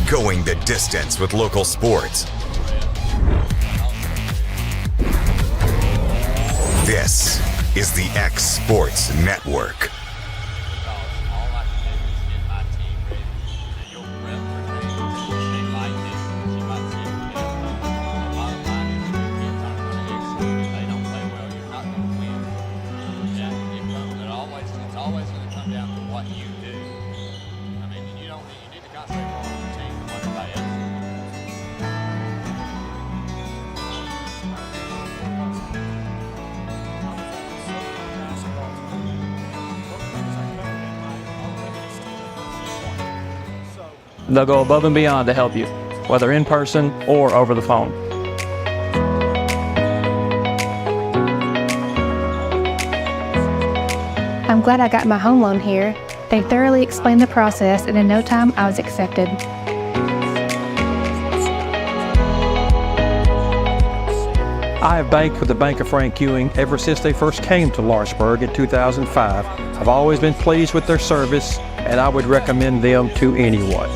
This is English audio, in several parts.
Going the distance with local sports. This is the X Sports Network. They'll go above and beyond to help you, whether in person or over the phone. I'm glad I got my home loan here. They thoroughly explained the process, and in no time I was accepted. I have banked with the Bank of Frank Ewing ever since they first came to Lawrenceburg in 2005. I've always been pleased with their service, and I would recommend them to anyone.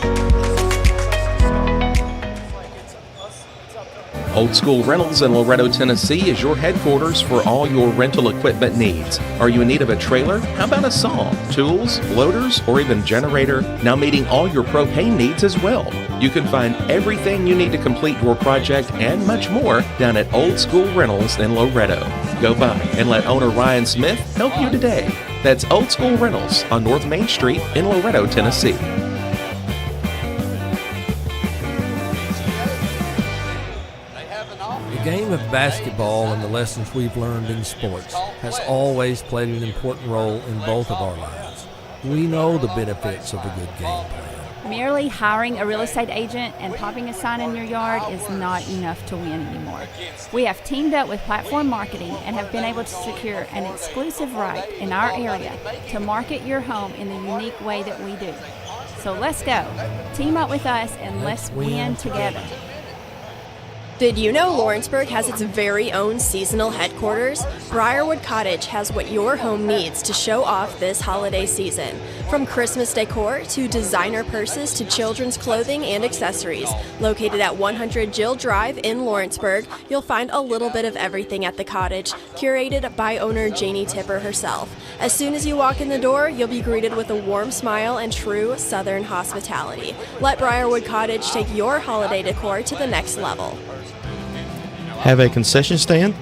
Old School Rentals in Loretto, Tennessee is your headquarters for all your rental equipment needs. Are you in need of a trailer? How about a saw, tools, loaders, or even generator? Now meeting all your propane needs as well. You can find everything you need to complete your project and much more down at Old School Rentals in Loretto. Go by and let owner Ryan Smith help you today. That's Old School Rentals on North Main Street in Loretto, Tennessee. The game of basketball and the lessons we've learned in sports has always played an important role in both of our lives. We know the benefits of a good game plan. Merely hiring a real estate agent and popping a sign in your yard is not enough to win anymore. We have teamed up with Platform Marketing and have been able to secure an exclusive right in our area to market your home in the unique way that we do. So let's go. Team up with us and let's win together. Did you know Lawrenceburg has its very own seasonal headquarters? Briarwood Cottage has what your home needs to show off this holiday season. From Christmas decor to designer purses to children's clothing and accessories. Located at 100 Jill Drive in Lawrenceburg, you'll find a little bit of everything at the cottage, curated by owner Janie Tipper herself. As soon as you walk in the door, you'll be greeted with a warm smile and true Southern hospitality. Let Briarwood Cottage take your holiday decor to the next level. Have a concession stand,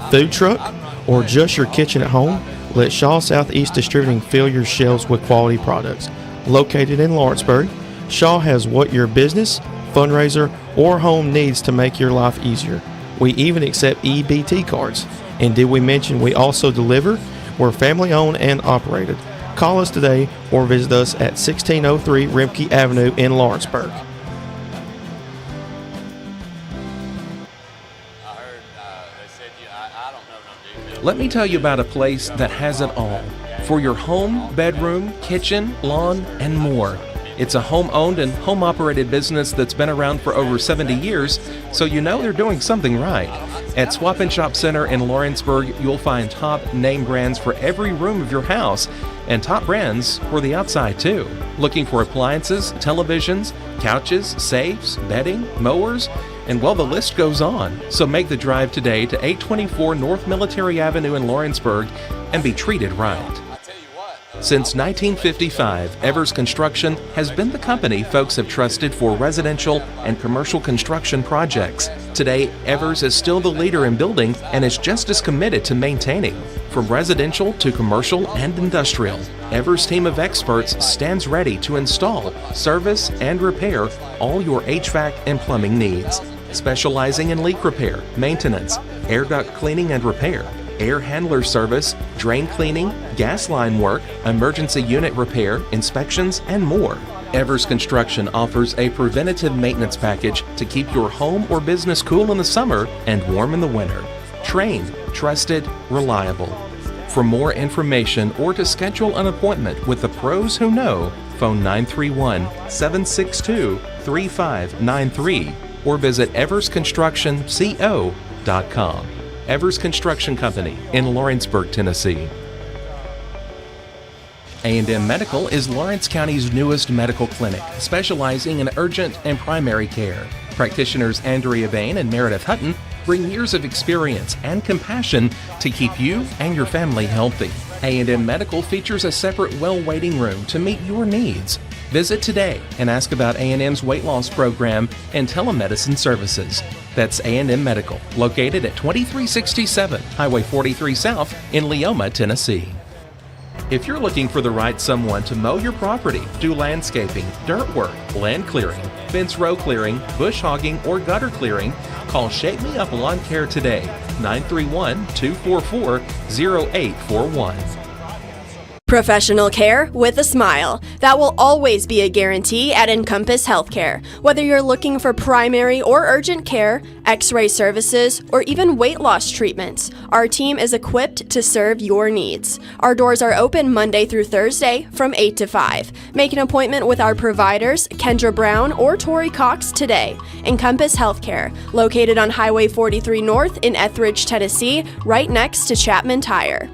food truck, or just your kitchen at home? Let Shaw Southeast Distributing fill your shelves with quality products. Located in Lawrenceburg, Shaw has what your business, fundraiser, or home needs to make your life easier. We even accept EBT cards. And did we mention we also deliver? We're family owned and operated. Call us today or visit us at 1603 Rimke Avenue in Lawrenceburg. Let me tell you about a place that has it all for your home, bedroom, kitchen, lawn, and more. It's a home-owned and home-operated business that's been around for over 70 years, so you know they're doing something right. At Swap and Shop Center in Lawrenceburg, you'll find top name brands for every room of your house and top brands for the outside too. Looking for appliances, televisions, couches, safes, bedding, mowers, and well, the list goes on. So make the drive today to 824 North Military Avenue in Lawrenceburg and be treated right. Since 1955, Evers Construction has been the company folks have trusted for residential and commercial construction projects. Today, Evers is still the leader in building and is just as committed to maintaining. From residential to commercial and industrial, Evers' team of experts stands ready to install, service, and repair all your HVAC and plumbing needs. Specializing in leak repair, maintenance, air duct cleaning and repair, air handler service, drain cleaning, gas line work, emergency unit repair, inspections, and more. Evers Construction offers a preventative maintenance package to keep your home or business cool in the summer and warm in the winter. Trained, trusted, reliable. For more information or to schedule an appointment with the pros who know, phone 931-762-3593 or visit eversconstructionco.com. Evers Construction Company in Lawrenceburg, Tennessee. A&M Medical is Lawrence County's newest medical clinic, specializing in urgent and primary care. Practitioners Andrea Bain and Meredith Hutton bring years of experience and compassion to keep you and your family healthy. A&M Medical features a separate well waiting room to meet your needs. Visit today and ask about A&M's weight loss program and telemedicine services. That's A&M Medical, located at 2367 Highway 43 South in Leoma, Tennessee. If you're looking for the right someone to mow your property, do landscaping, dirt work, land clearing, fence row clearing, bush hogging, or gutter clearing, call Shape Me Up Lawn Care today, 931-244-0841. Professional care with a smile. That will always be a guarantee at Encompass Healthcare. Whether you're looking for primary or urgent care, x-ray services, or even weight loss treatments, our team is equipped to serve your needs. Our doors are open Monday through Thursday from 8 to 5. Make an appointment with our providers, Kendra Brown or Tori Cox, today. Encompass Healthcare, located on Highway 43 North in Etheridge, Tennessee, right next to Chapman Tire.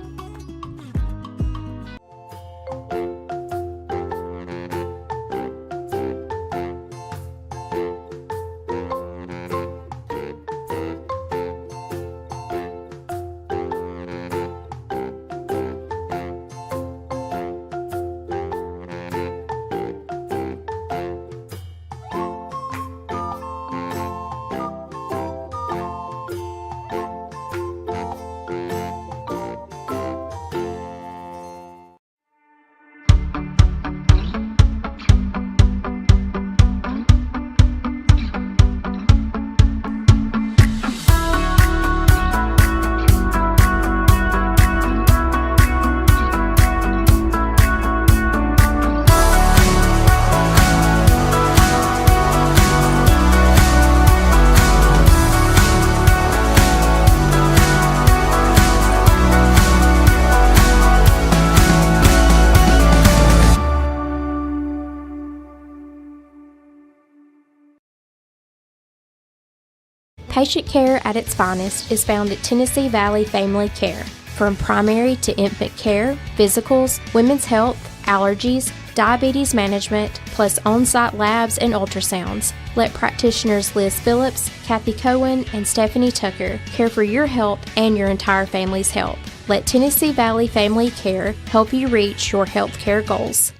Patient care at its finest is found at Tennessee Valley Family Care. From primary to infant care, physicals, women's health, allergies, diabetes management, plus on-site labs and ultrasounds. Let practitioners Liz Phillips, Kathy Cohen, and Stephanie Tucker care for your health and your entire family's health. Let Tennessee Valley Family Care help you reach your health care goals.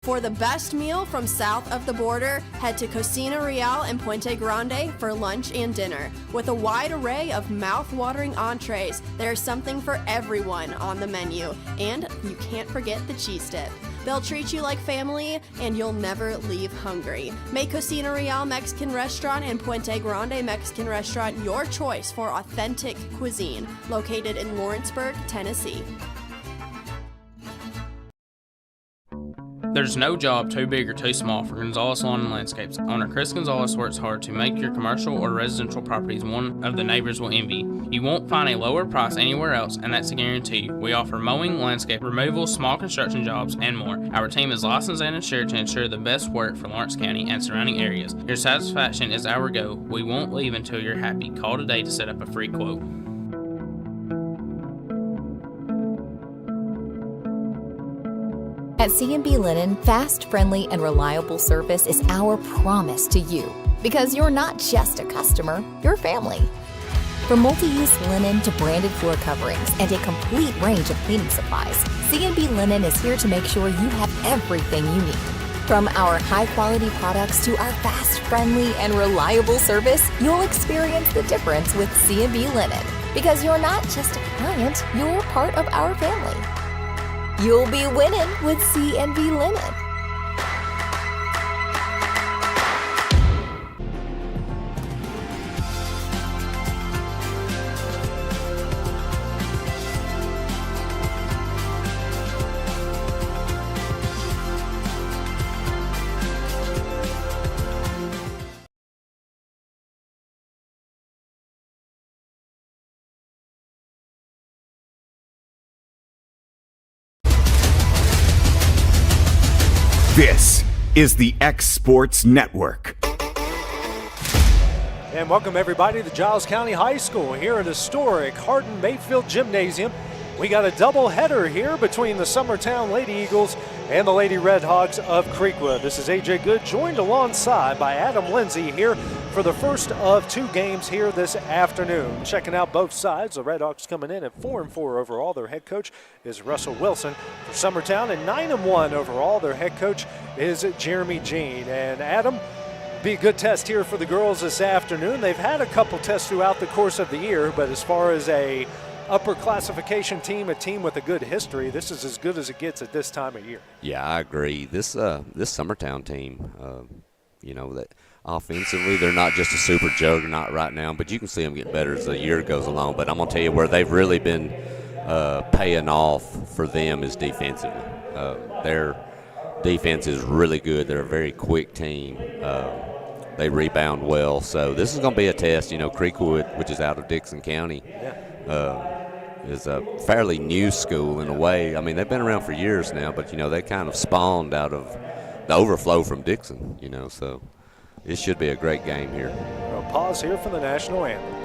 For the best meal from south of the border, head to Cocina Real in Puente Grande for lunch and dinner. With a wide array of mouth-watering entrees, there's something for everyone on the menu. And you can't forget the cheese dip. They'll treat you like family, and you'll never leave hungry. Make Cocina Real Mexican Restaurant and Puente Grande Mexican Restaurant your choice for authentic cuisine, located in Lawrenceburg, Tennessee. There's no job too big or too small for Gonzalez Lawn and Landscapes. Owner Chris Gonzalez works hard to make your commercial or residential properties one of the neighbors will envy. You won't find a lower price anywhere else, and that's a guarantee. We offer mowing, landscape removal, small construction jobs, and more. Our team is licensed and insured to ensure the best work for Lawrence County and surrounding areas. Your satisfaction is our goal. We won't leave until you're happy. Call today to set up a free quote. At C&B Linen, fast, friendly, and reliable service is our promise to you. Because you're not just a customer, you're family. From multi-use linen to branded floor coverings and a complete range of cleaning supplies, C&B Linen is here to make sure you have everything you need. From our high-quality products to our fast, friendly, and reliable service, you'll experience the difference with C&B Linen. Because you're not just a client, you're part of our family. You'll be winning with C&B Linen. This is the X Sports Network. And welcome everybody to Giles County High School here at historic Hardin Mayfield Gymnasium. We got a doubleheader here between the Summertown Lady Eagles and the Lady Redhawks of Creekwood. This is AJ Good, joined alongside by Adam Lindsay here for the first of 2 games here this afternoon. Checking out both sides, the Redhawks coming in at 4-4 overall. Their head coach is Russell Wilson for Summertown, and 9-1 overall. Their head coach is Jeremy Jean. And Adam, be a good test here for the girls this afternoon. They've had a couple tests throughout the course of the year, but as far as a upper classification team, a team with a good history, this is as good as it gets at this time of year. Yeah, I agree. This Summertown team, that offensively they're not just a super juggernaut right now, but you can see them get better as the year goes along. But I'm going to tell you where they've really been paying off for them is defensively. Their defense is really good. They're a very quick team. They rebound well. So this is going to be a test. Creekwood, which is out of Dixon County, is a fairly new school in a way. I mean, they've been around for years now, but, they kind of spawned out of the overflow from Dixon, so it should be a great game here. We'll pause here for the national anthem.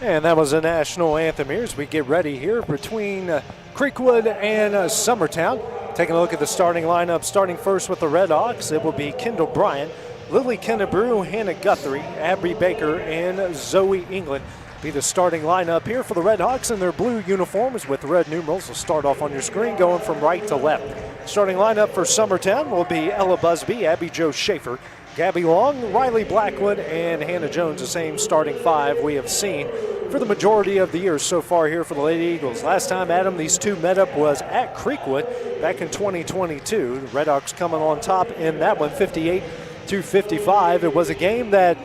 And that was the national anthem here as we get ready here between Creekwood and Summertown. Taking a look at the starting lineup, starting first with the Redhawks, it will be Kendall Bryant, Lily Kennebrew, Hannah Guthrie, Abby Baker, and Zoe England. Be the starting lineup here for the Redhawks in their blue uniforms with red numerals. Will start off on your screen going from right to left. Starting lineup for Summertown will be Ella Busby, Abby Jo Schaefer, Gabby Long, Riley Blackwood, and Hannah Jones, the same starting 5 we have seen for the majority of the years so far here for the Lady Eagles. Last time, Adam, these two met up was at Creekwood back in 2022. The Redhawks coming on top in that one, 58-55. It was a game that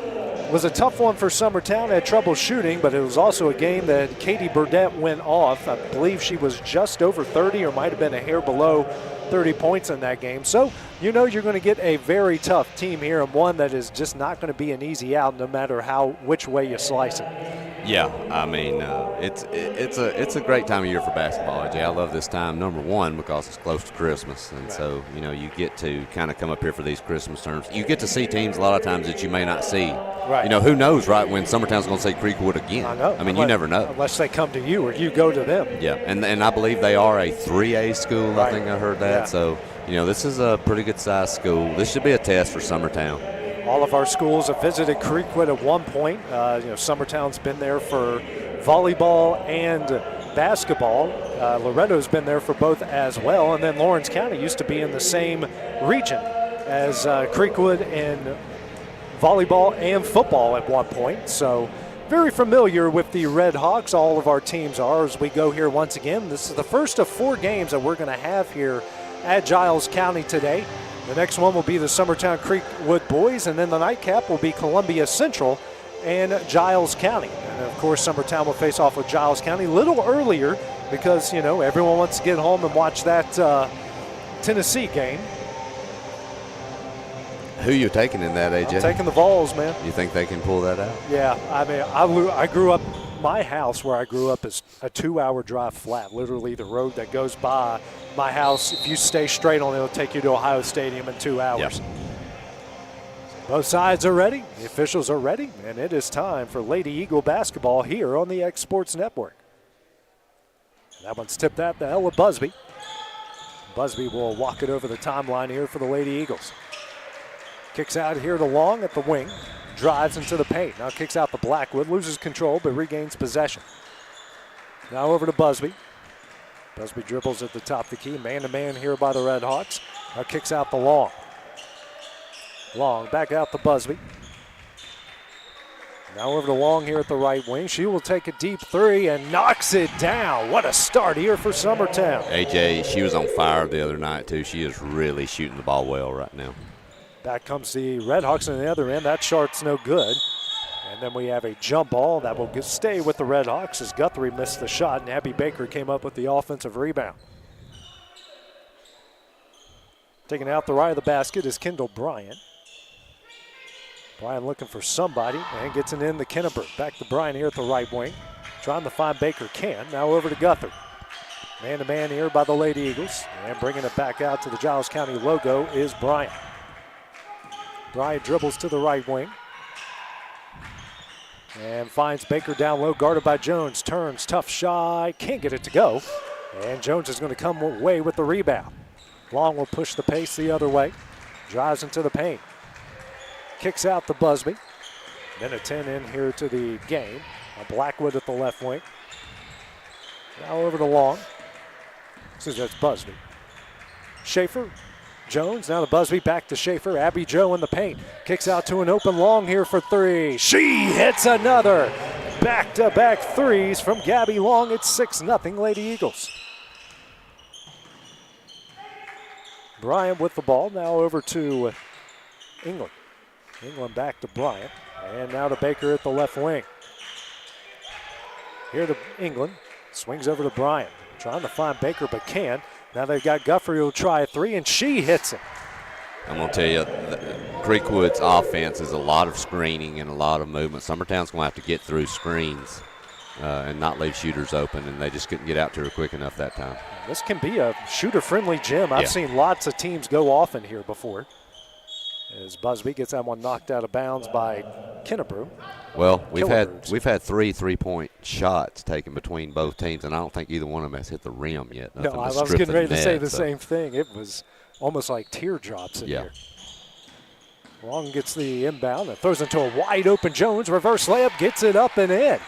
was a tough one for Summertown, had trouble shooting, but it was also a game that Katie Burdett went off. I believe she was just over 30 or might have been a hair below 30 points in that game. So you're going to get a very tough team here, and one that is just not going to be an easy out no matter which way you slice it. Yeah, I mean, it's a great time of year for basketball. I love this time, number one, because it's close to Christmas, and so, you get to kind of come up here for these Christmas terms. You get to see teams a lot of times that you may not see. Right. Who knows, right, when Summertown's going to say Creekwood again. I know. I mean, you never know. Unless they come to you or you go to them. Yeah, and I believe they are a 3A school. Right. I think I heard that. Yeah. So, this is a pretty good-sized school. This should be a test for Summertown. All of our schools have visited Creekwood at one point. Summertown's been there for volleyball and basketball. Loretto's been there for both as well. And then Lawrence County used to be in the same region as Creekwood in volleyball and football at one point. So very familiar with the Red Hawks. All of our teams are as we go here once again. This is the first of 4 games that we're going to have here at Giles County today. The next one will be the Summertown Creekwood boys, and then the nightcap will be Columbia Central and Giles County. And of course, Summertown will face off with Giles County a little earlier because, everyone wants to get home and watch that Tennessee game. Who you taking in that, AJ? I'm taking the Vols, man. You think they can pull that out? Yeah, I mean, I grew up, my house where I grew up is a 2-hour drive flat. Literally the road that goes by my house, if you stay straight on it, it'll take you to Ohio Stadium in 2 hours. Yep. Both sides are ready. The officials are ready, and it is time for Lady Eagle basketball here on the X Sports Network. That one's tipped at the Ella Busby. Busby will walk it over the timeline here for the Lady Eagles. Kicks out here to Long at the wing. Drives into the paint. Now kicks out to Blackwood. Loses control but regains possession. Now over to Busby. Busby dribbles at the top of the key. Man-to-man here by the Red Hawks. Now kicks out to Long. Long back out to Busby. Now over to Long here at the right wing. She will take a deep three and knocks it down. What a start here for Summertown. AJ, she was on fire the other night, too. She is really shooting the ball well right now. Back comes the Red Hawks on the other end. That shot's no good. And then we have a jump ball that will stay with the Red Hawks as Guthrie missed the shot and Abby Baker came up with the offensive rebound. Taking out the right of the basket is Kendall Bryant. Bryant looking for somebody and gets it in to Kennebrew. Back to Bryant here at the right wing. Trying to find Baker can. Now over to Guthrie. Man-to-man here by the Lady Eagles. And bringing it back out to the Giles County logo is Bryant. Bryant dribbles to the right wing. And finds Baker down low, guarded by Jones. Turns, tough shot, can't get it to go. And Jones is going to come away with the rebound. Long will push the pace the other way. Drives into the paint. Kicks out to Busby. Minute 10 in here to the game. Blackwood at the left wing. Now over to Long. That's Busby. Schaefer. Jones, now to Busby, back to Schaefer. Abby Jo in the paint. Kicks out to an open Long here for three. She hits another. Back-to-back threes from Gabby Long. It's 6-0 Lady Eagles. Bryant with the ball. Now over to England. England back to Bryant. And now to Baker at the left wing. Here to England. Swings over to Bryant. Trying to find Baker but can't. Now they've got Guthrie who'll try a three, and she hits it. I'm going to tell you, Creekwood's offense is a lot of screening and a lot of movement. Summertown's going to have to get through screens and not leave shooters open, and they just couldn't get out to her quick enough that time. This can be a shooter-friendly gym. I've seen lots of teams go off in here before. As Busby gets that one knocked out of bounds by Kennebrew. Well, we've had 3 3-point shots taken between both teams, and I don't think either one of them has hit the rim yet. No, I was getting ready to say the same thing. It was almost like teardrops in here. Long gets the inbound and throws into a wide open Jones. Reverse layup, gets it up and in.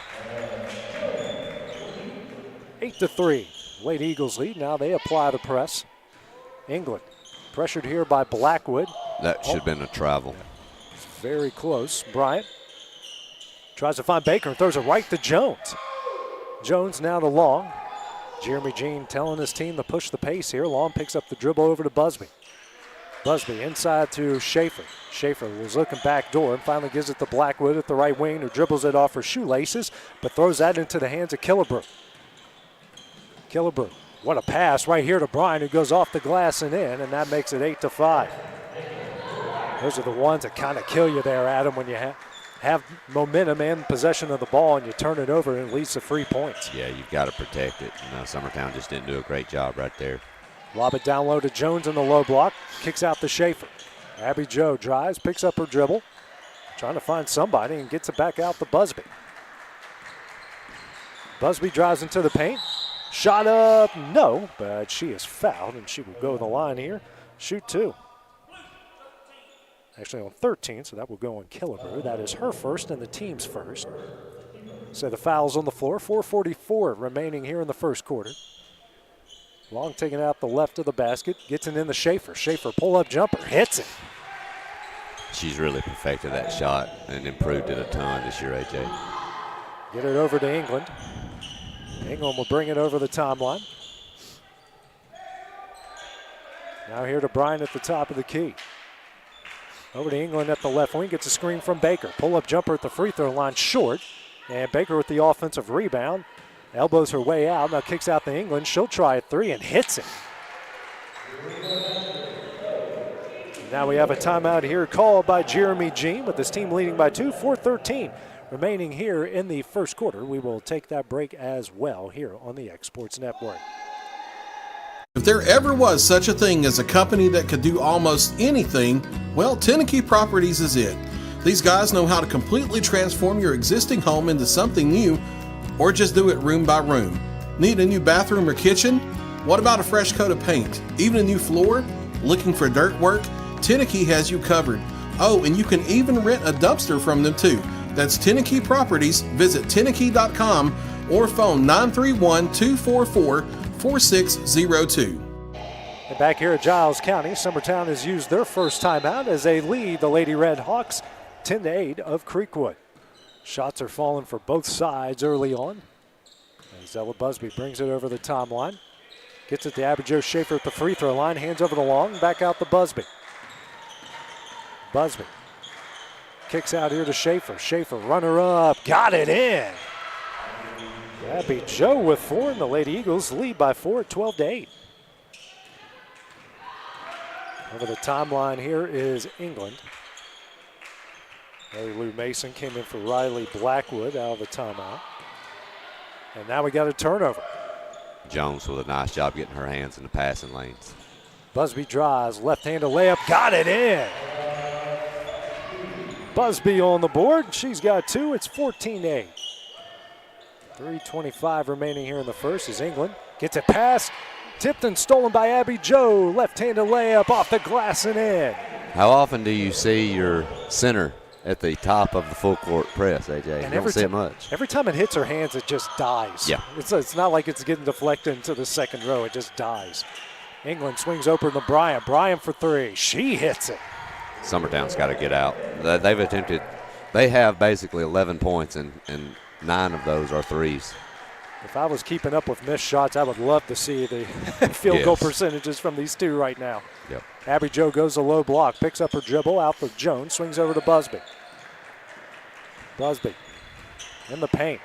8-3. Lady Eagles lead. Now they apply the press. England pressured here by Blackwood. That should have been a travel. It's very close. Bryant tries to find Baker and throws it right to Jones. Jones now to Long. Jeremy Jean telling his team to push the pace here. Long picks up the dribble over to Busby. Busby inside to Schaefer. Schaefer was looking back door and finally gives it to Blackwood at the right wing, who dribbles it off her shoelaces, but throws that into the hands of Killebrew. Killebrew, what a pass right here to Bryant, who goes off the glass and in, and that makes it 8-5. Those are the ones that kind of kill you there, Adam, when you have momentum and possession of the ball and you turn it over and it leads to 3 points. Yeah, you've got to protect it. Summertown just didn't do a great job right there. Lob it down low to Jones in the low block. Kicks out to Schaefer. Abby Jo drives, picks up her dribble. Trying to find somebody and gets it back out to Busby. Busby drives into the paint. Shot up, no, but she is fouled and she will go to the line here. Shoot 2. Actually on 13, so that will go on Killebrew. That is her first and the team's first. So the foul's on the floor. 4:44 remaining here in the first quarter. Long taking out the left of the basket, gets it in the Schaefer. Schaefer pull-up jumper, hits it. She's really perfected that shot and improved it a ton this year, AJ. Get it over to England. England will bring it over the timeline. Now here to Bryant at the top of the key. Over to England at the left wing, gets a screen from Baker. Pull-up jumper at the free throw line, short. And Baker with the offensive rebound. Elbows her way out, now kicks out to England. She'll try a 3 and hits it. Now we have a timeout here called by Jeremy Jean with his team leading by 2, 4:13 remaining here in the first quarter. We will take that break as well here on the X Sports Network. If there ever was such a thing as a company that could do almost anything, well, Tenneke Properties is it. These guys know how to completely transform your existing home into something new, or just do it room by room. Need a new bathroom or kitchen? What about a fresh coat of paint? Even a new floor? Looking for dirt work? Tenneke has you covered. Oh, and you can even rent a dumpster from them too. That's Tenneke Properties. Visit Tenneke.com or phone 931-244-4602. And back here at Giles County, Summertown has used their first timeout as they lead the Lady Red Hawks 10-8 of Creekwood. Shots are falling for both sides early on. As Ella Busby brings it over the timeline. Gets it to Abby Jo Schaefer at the free throw line. Hands over the long. Back out to Busby. Busby kicks out here to Schaefer. Schaefer, runner up. Got it in. Abby Jo with 4, and the Lady Eagles lead by 4 at 12-8. Over the timeline here is England. Mary Lou Mason came in for Riley Blackwood out of the timeout. And now we got a turnover. Jones with a nice job getting her hands in the passing lanes. Busby drives, left-handed layup, got it in. Busby on the board. She's got 2. It's 14-8. 3:25 remaining here in the first as England gets it past. Tipped and stolen by Abby Jo. Left-handed layup off the glass and in. How often do you see your center at the top of the full court press, AJ? You don't see it much. Every time it hits her hands, it just dies. Yeah. It's not like it's getting deflected into the second row. It just dies. England swings open to Bryant. Bryant for 3. She hits it. Summertown's got to get out. They have basically 11 points, and 9 of those are threes. If I was keeping up with missed shots, I would love to see the field goal percentages from these two right now. Yep. Abby Jo goes a low block, picks up her dribble, out for Jones, swings over to Busby. Busby in the paint.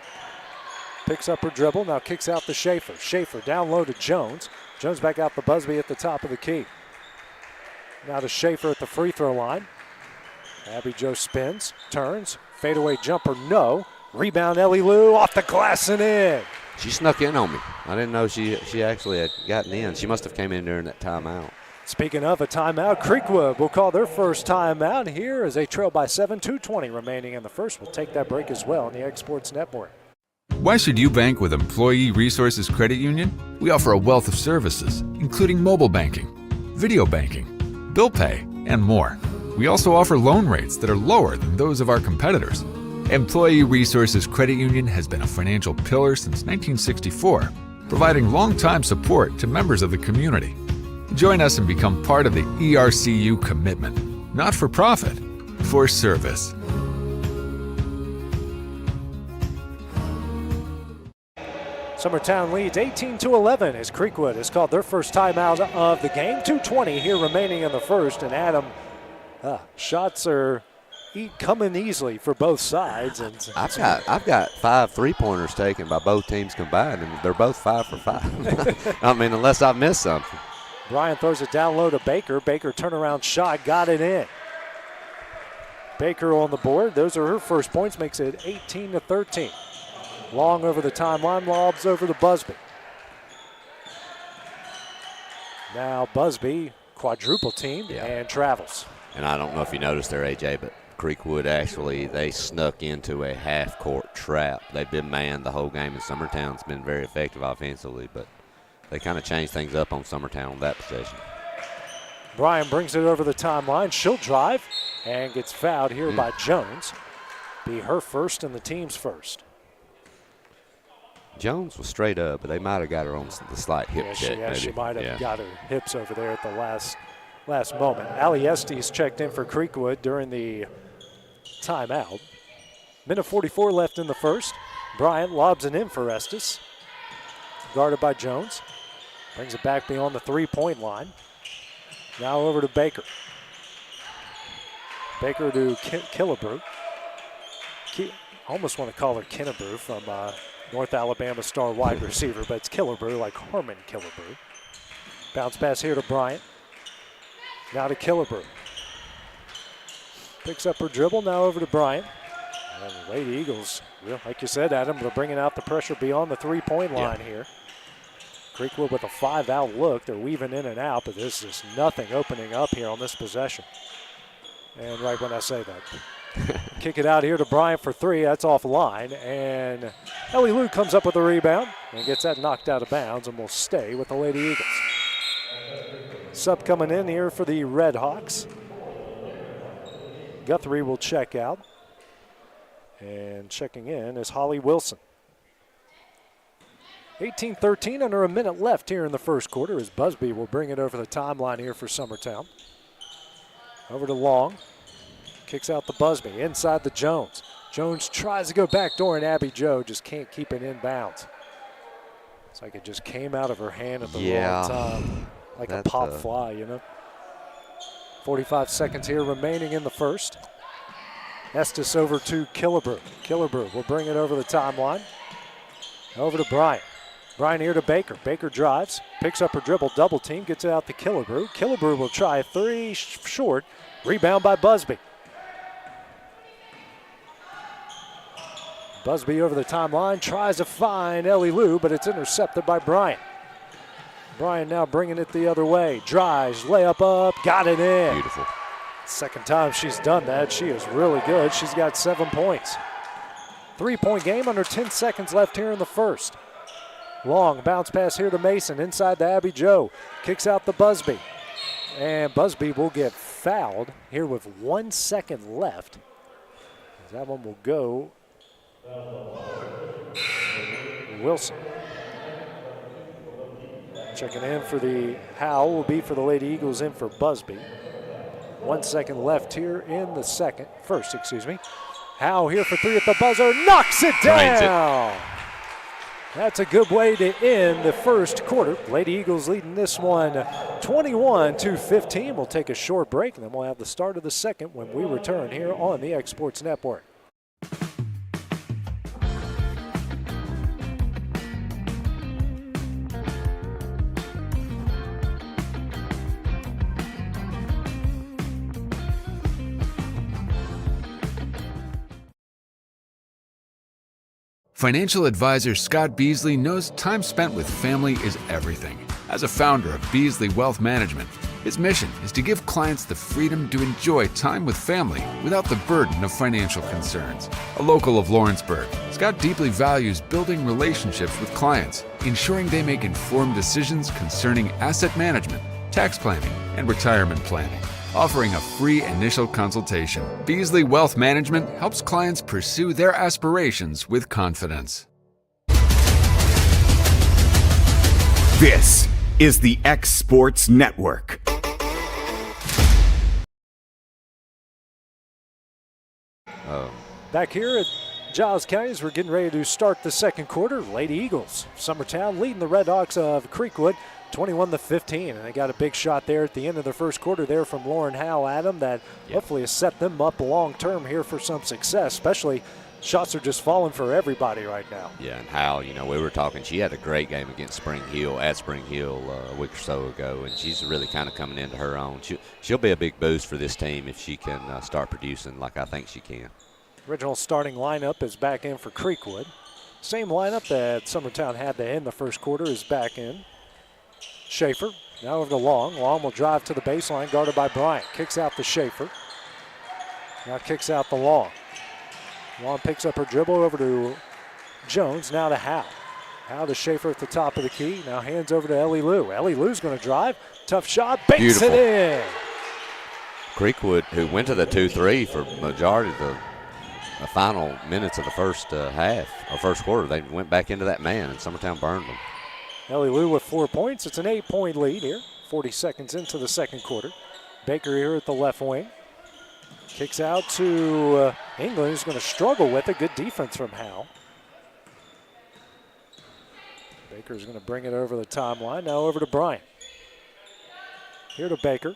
Picks up her dribble, now kicks out to Schaefer. Schaefer down low to Jones. Jones back out to Busby at the top of the key. Now to Schaefer at the free throw line. Abby Jo spins, turns, fadeaway jumper, no. Rebound, Ellie Lou, off the glass and in. She snuck in on me. I didn't know she actually had gotten in. She must have came in during that timeout. Speaking of a timeout, Creekwood will call their first timeout here as they trail by 7, 2:20 remaining in the first. We'll take that break as well on the Egg Sports Network. Why should you bank with Employee Resources Credit Union? We offer a wealth of services, including mobile banking, video banking, bill pay, and more. We also offer loan rates that are lower than those of our competitors. Employee Resources Credit Union has been a financial pillar since 1964, providing long-time support to members of the community. Join us and become part of the ERCU commitment, not for profit, for service. Summertown leads 18-11 as Creekwood has called their first timeout of the game. 2:20 here remaining in the first, and Adam, shots are coming easily for both sides. And I've got 5 3-pointers taken by both teams combined, and they're both 5 for 5. I mean, unless I've missed something. Brian throws it down low to Baker. Baker turnaround shot, got it in. Baker on the board. Those are her first points, makes it 18-13. Long over the timeline, lobs over to Busby. Now Busby quadruple teamed and travels. And I don't know if you noticed there, AJ, but Creekwood actually, they snuck into a half-court trap. They've been manned the whole game, and Summertown's been very effective offensively, but they kind of changed things up on Summertown on that possession. Bryan brings it over the timeline. She'll drive and gets fouled here by Jones. Be her first and the team's first. Jones was straight up, but they might have got her on the slight hip check. She might have got her hips over there at the last moment. Allie Estes checked in for Creekwood during the timeout. Minute 44 left in the first. Bryant lobs it in for Estes. Guarded by Jones. Brings it back beyond the three-point line. Now over to Baker. Baker to Killebrew. Almost want to call her Kennebrew from North Alabama star wide receiver, but it's Killebrew, like Harmon Killebrew. Bounce pass here to Bryant. Now to Killebrew. Picks up her dribble, now over to Bryant. And the Lady Eagles, like you said, Adam, they're bringing out the pressure beyond the three-point line here. Creekwood with a 5-out look. They're weaving in and out, but there's just nothing opening up here on this possession. And right when I say that. Kick it out here to Bryant for three. That's offline. And Ellie Lou comes up with a rebound and gets that knocked out of bounds and will stay with the Lady Eagles. Sub coming in here for the Red Hawks. Guthrie will check out. And checking in is Holly Wilson. 18-13, under a minute left here in the first quarter as Busby will bring it over the timeline here for Summertown. Over to Long. Kicks out the Busby, inside the Jones. Jones tries to go back door, and Abby Joe just can't keep it in bounds. It's like it just came out of her hand at the wrong time. Like a pop fly, you know. 45 seconds here remaining in the first. Estes over to Killebrew. Killebrew will bring it over the timeline. Over to Bryant. Bryant here to Baker. Baker drives, picks up her dribble, double team, gets it out to Killebrew. Killebrew will try a three, short. Rebound by Busby. Busby over the timeline, tries to find Ellie Lou, but it's intercepted by Bryant. Bryant now bringing it the other way. Drives, layup up, got it in. Beautiful. Second time she's done that. She is really good. She's got 7 points. 3-point game, under 10 seconds left here in the first. Long bounce pass here to Mason, inside to Abby Joe. Kicks out the Busby. And Busby will get fouled here with 1 second left. That one will go Wilson. Checking in for the Howe will be for the Lady Eagles, in for Busby. 1 second left here in the first. Howe here for three at the buzzer, knocks it down. That's a good way to end the first quarter. Lady Eagles leading this one 21-15. We'll take a short break, and then we'll have the start of the second when we return here on the X Sports Network. Financial advisor Scott Beasley knows time spent with family is everything. As a founder of Beasley Wealth Management, his mission is to give clients the freedom to enjoy time with family without the burden of financial concerns. A local of Lawrenceburg, Scott deeply values building relationships with clients, ensuring they make informed decisions concerning asset management, tax planning, and retirement planning. Offering a free initial consultation, Beasley Wealth Management helps clients pursue their aspirations with confidence. This is the X Sports Network. Back here at Giles County, as we're getting ready to start the second quarter, Lady Eagles, Summertown leading the Red Hawks of Creekwood 21-15, and they got a big shot there at the end of the first quarter there from Lauren Howe, Adam, that hopefully has set them up long term here for some success, especially shots are just falling for everybody right now. Yeah, and Howe, you know, we were talking, she had a great game against Spring Hill, a week or so ago, and she's really kind of coming into her own. She'll be a big boost for this team if she can start producing like I think she can. Original starting lineup is back in for Creekwood. Same lineup that Summertown had to end the first quarter is back in. Schaefer now over to Long. Long will drive to the baseline, guarded by Bryant. Kicks out to Schaefer. Now kicks out to Long. Long picks up her dribble over to Jones, now to Howe. Howe to Schaefer at the top of the key. Now hands over to Ellie Lou. Ellie Lou's going to drive. Tough shot, banks it in. Creekwood, who went to the 2-3 for majority of the final minutes of the first half, or first quarter, they went back into that man, and Summertown burned them. Ellie Lou with 4 points. It's an 8-point lead here. 40 seconds into the second quarter. Baker here at the left wing. Kicks out to England, who's going to struggle with it. Good defense from Howe. Baker's going to bring it over the timeline. Now over to Bryant. Here to Baker.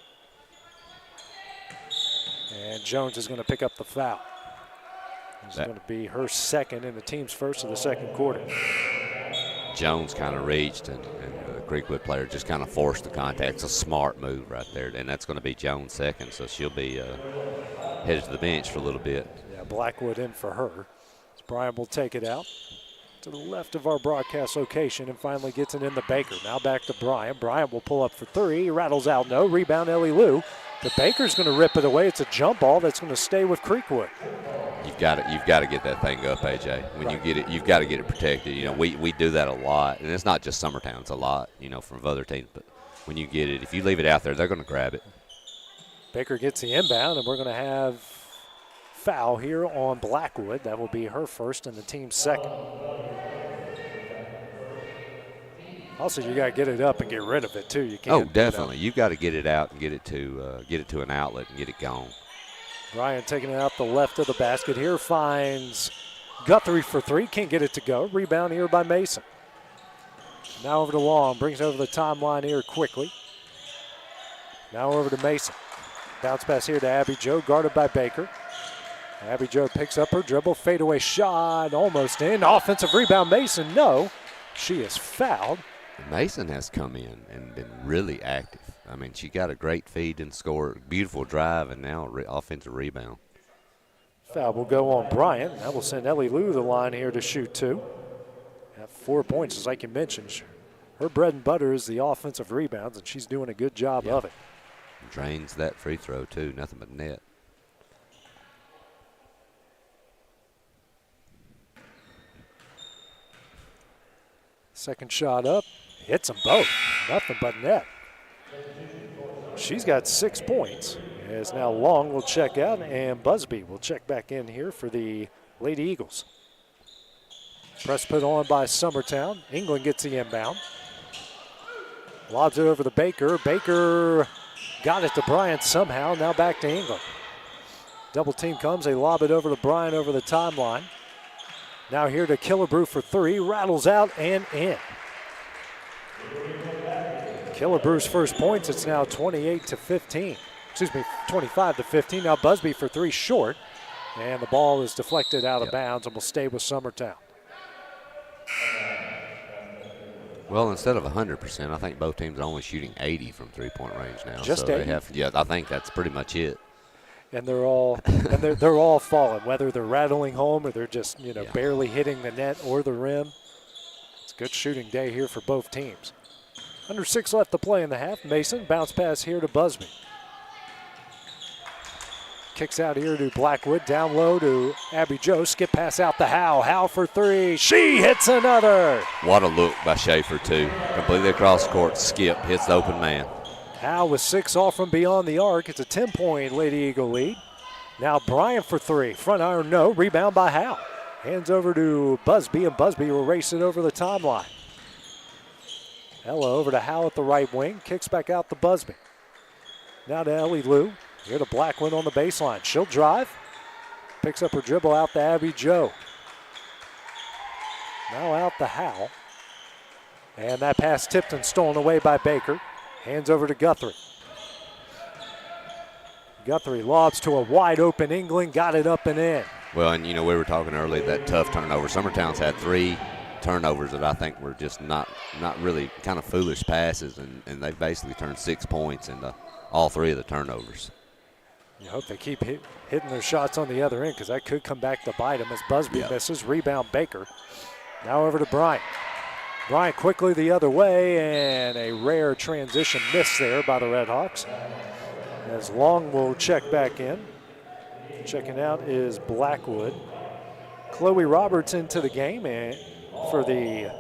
And Jones is going to pick up the foul. It's going to be her second and the team's first of the second quarter. Jones kind of reached, and the Creekwood player just kind of forced the contact. It's a smart move right there, and that's going to be Jones' second, so she'll be headed to the bench for a little bit. Yeah, Blackwood in for her. As Bryant will take it out to the left of our broadcast location and finally gets it in the Baker. Now back to Bryant. Bryant will pull up for three. He rattles out no. Rebound Ellie Lou. The Baker's going to rip it away. It's a jump ball that's going to stay with Creekwood. you've got to get that thing up, AJ. When you get it, you've got to get it protected. You know, we do that a lot, and it's not just Summertown. It's a lot, you know, from other teams. But when you get it, if you leave it out there, they're going to grab it. Baker gets the inbound, and we're going to have foul here on Blackwood. That will be her first and the team's second. Also, you got to get it up and get rid of it too. You can't. Oh, definitely. You've got to get it out and get it to an outlet and get it gone. Ryan taking it out the left of the basket here, finds Guthrie for three. Can't get it to go. Rebound here by Mason. Now over to Long, brings it over the timeline here quickly. Now over to Mason. Bounce pass here to Abby Joe, guarded by Baker. Abby Joe picks up her dribble, fadeaway shot, almost in. Offensive rebound, Mason, no. She is fouled. Mason has come in and been really active. I mean, she got a great feed and score, beautiful drive, and now offensive rebound. Foul will go on Bryant. That will send Ellie Lou to the line here to shoot two. At 4 points, as like you mentioned. Her bread and butter is the offensive rebounds, and she's doing a good job of it. Drains that free throw, too. Nothing but net. Second shot up. Hits them both. Nothing but net. She's got 6 points. As now Long will check out, and Busby will check back in here for the Lady Eagles. Press put on by Summertown. England gets the inbound. Lobs it over to Baker. Baker got it to Bryant somehow. Now back to England. Double team comes. They lob it over to Bryant over the timeline. Now here to Killebrew for three. Rattles out and in. Killebrew's first points. It's now 28-15. Excuse me, 25-15. Now Busby for three short. And the ball is deflected out of bounds and will stay with Summertown. Well, instead of 100%, I think both teams are only shooting 80 from three-point range now. Just so 80? they have, I think that's pretty much it. And they're all they're all falling, whether they're rattling home or they're just barely hitting the net or the rim. It's a good shooting day here for both teams. Under 6 left to play in the half. Mason bounce pass here to Busby. Kicks out here to Blackwood, down low to Abby Joe. Skip pass out to Howe. Howe for three. She hits another. What a look by Schaefer, too. Completely across court. Skip hits the open man. Howe with 6 off from beyond the arc. It's a 10-point Lady Eagle lead. Now Bryant for three. Front iron, no. Rebound by Howe. Hands over to Busby, and Busby will race it over the timeline. Ella over to Howe at the right wing. Kicks back out to Busby. Now to Ellie Lou. Here to Blackwood on the baseline. She'll drive. Picks up her dribble out to Abby Joe. Now out to Howe. And that pass tipped and stolen away by Baker. Hands over to Guthrie. Guthrie lobs to a wide open England. Got it up and in. Well, and we were talking earlier that tough turnover. Summertown's had 3 turnovers that I think were just not really kind of foolish passes, and they've basically turned 6 points into all 3 of the turnovers. You hope they keep hitting their shots on the other end because that could come back to bite them as Busby misses. Rebound Baker. Now over to Bryant. Bryant quickly the other way, and a rare transition miss there by the Redhawks. As Long will check back in. Checking out is Blackwood. Chloe Roberts into the game and for the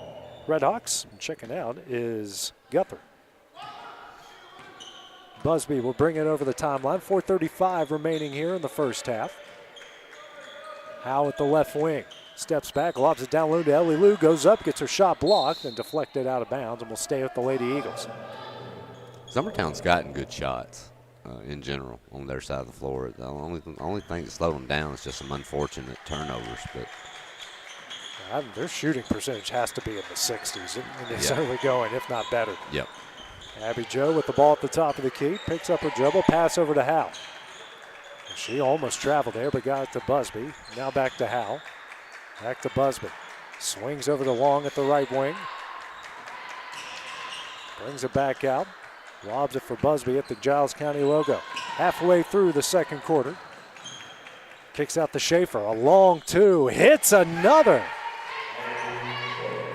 Redhawks. Checking out is Guthrie. Busby will bring it over the timeline. 4:35 remaining here in the first half. Howe at the left wing. Steps back, lobs it down low to Ellie Lou, goes up, gets her shot blocked, and deflected out of bounds, and will stay with the Lady Eagles. Summertown's gotten good shots in general on their side of the floor. The only thing that slowed them down is just some unfortunate turnovers. But their shooting percentage has to be in the 60s, and they're certainly going, if not better. Yep. Abby Joe with the ball at the top of the key, picks up her dribble, pass over to Howe. She almost traveled there, but got it to Busby. Now back to Howe. Back to Busby. Swings over to Long at the right wing. Brings it back out. Lobs it for Busby at the Giles County logo. Halfway through the second quarter. Kicks out to Schaefer. A long two. Hits another.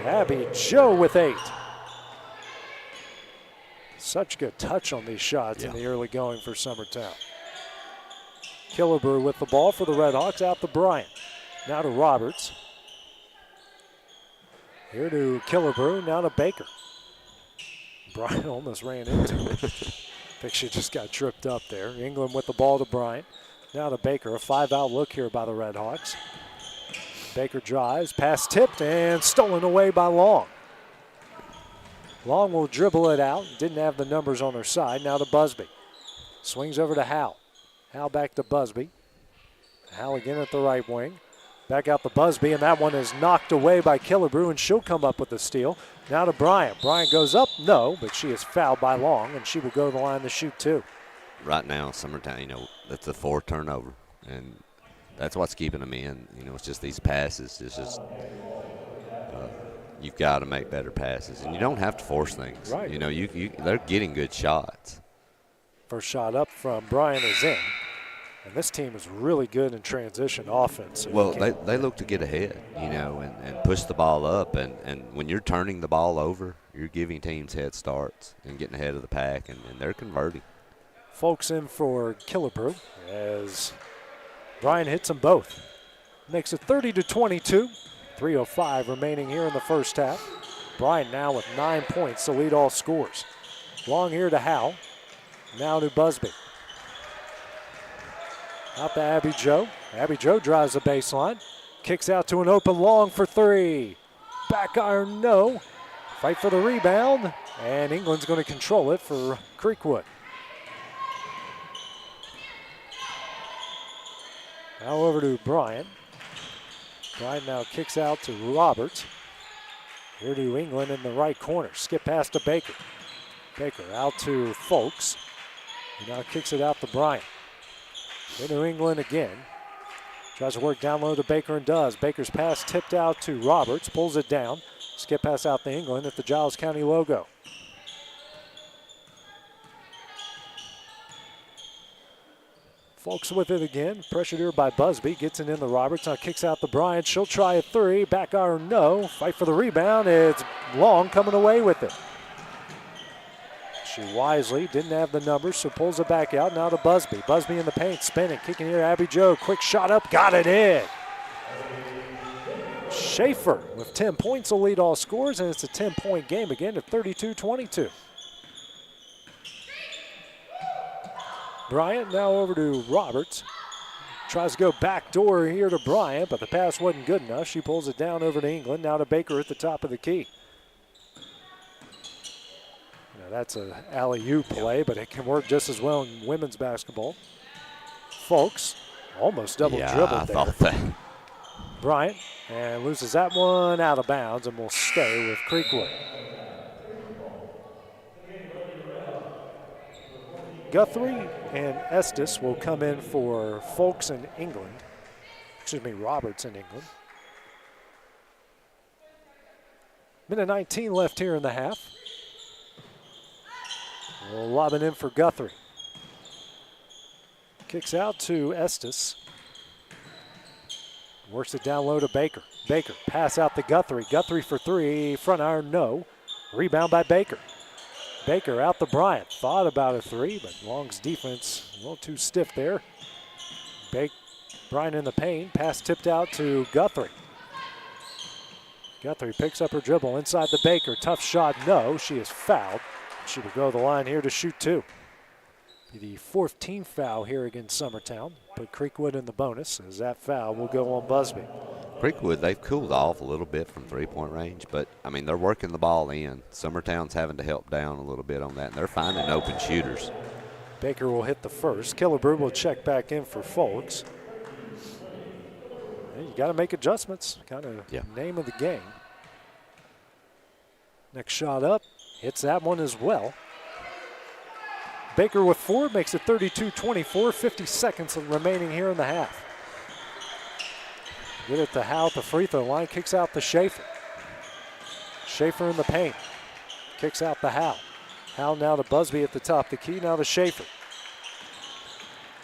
Abby Joe with 8. Such good touch on these shots in the early going for Summertown. Killebrew with the ball for the Redhawks, out to Bryant. Now to Roberts. Here to Killebrew, now to Baker. Bryant almost ran into it. I think she just got tripped up there. England with the ball to Bryant. Now to Baker, a 5-out look here by the Redhawks. Baker drives, pass tipped, and stolen away by Long. Long will dribble it out. Didn't have the numbers on her side. Now to Busby. Swings over to Howe. Howe back to Busby. Howe again at the right wing. Back out to Busby, and that one is knocked away by Killebrew, and she'll come up with the steal. Now to Bryant. Bryant goes up, no, but she is fouled by Long, and she will go to the line to shoot two. Right now, Summertown, that's a 4 turnover, and that's what's keeping them in. It's just these passes. It's just you've got to make better passes, and you don't have to force things. Right. They're getting good shots. First shot up from Bryant is in. And this team is really good in transition offense. So well, they look to get ahead, and push the ball up. And when you're turning the ball over, you're giving teams head starts and getting ahead of the pack, and they're converting. Folks in for Killebrew as Bryant hits them both. Makes it 30-22. 3:05 remaining here in the first half. Bryant now with 9 points to lead all scores. Long here to Howe. Now to Busby. Out to Abby Joe. Abby Joe drives the baseline. Kicks out to an open Long for three. Back iron, no. Fight for the rebound. And England's going to control it for Creekwood. Now over to Bryant. Bryant now kicks out to Roberts. Here to England in the right corner. Skip pass to Baker. Baker out to Folks. He now kicks it out to Bryant. In New England again. Tries to work down low to Baker and does. Baker's pass tipped out to Roberts. Pulls it down. Skip pass out to England at the Giles County logo. Folks with it again. Pressured here by Busby. Gets it in the Roberts. Now kicks out to Bryant. She'll try a three. Back iron, no. Fight for the rebound. It's Long coming away with it. She wisely didn't have the numbers, so pulls it back out. Now to Busby. Busby in the paint, spinning, kicking here. Abby Joe, quick shot up, got it in. Schaefer with 10 points will lead all scores, and it's a 10-point game again at 32-22. Bryant now over to Roberts. Tries to go backdoor here to Bryant, but the pass wasn't good enough. She pulls it down over to England. Now to Baker at the top of the key. That's an alley-oop play, but it can work just as well in women's basketball. Folks almost double dribbled there. I thought that. Bryant, and loses that one out of bounds, and will stay with Creekwood. Guthrie and Estes will come in for Folks in England. Roberts in England. Minute 19 left here in the half. We'll lob it in for Guthrie. Kicks out to Estes. Works it down low to Baker. Baker, pass out to Guthrie. Guthrie for three, front iron, no. Rebound by Baker. Baker out to Bryant. Thought about a three, but Long's defense a little too stiff there. Bryant in the paint. Pass tipped out to Guthrie. Guthrie picks up her dribble inside the Baker. Tough shot, no. She is fouled. She will go to the line here to shoot two. Be the 14th foul here against Summertown. Put Creekwood in the bonus as that foul will go on Busby. Creekwood, they've cooled off a little bit from three-point range, but, they're working the ball in. Summertown's having to help down a little bit on that, and they're finding open shooters. Baker will hit the first. Killebrew will check back in for Folks. You got to make adjustments, kind of name of the game. Next shot up. Hits that one as well. Baker with four makes it 32-24, 50 seconds remaining here in the half. Get it to Howe at the free throw line, kicks out to Schaefer. Schaefer in the paint, kicks out to Howe. Howe now to Busby at the top of the key, now to Schaefer.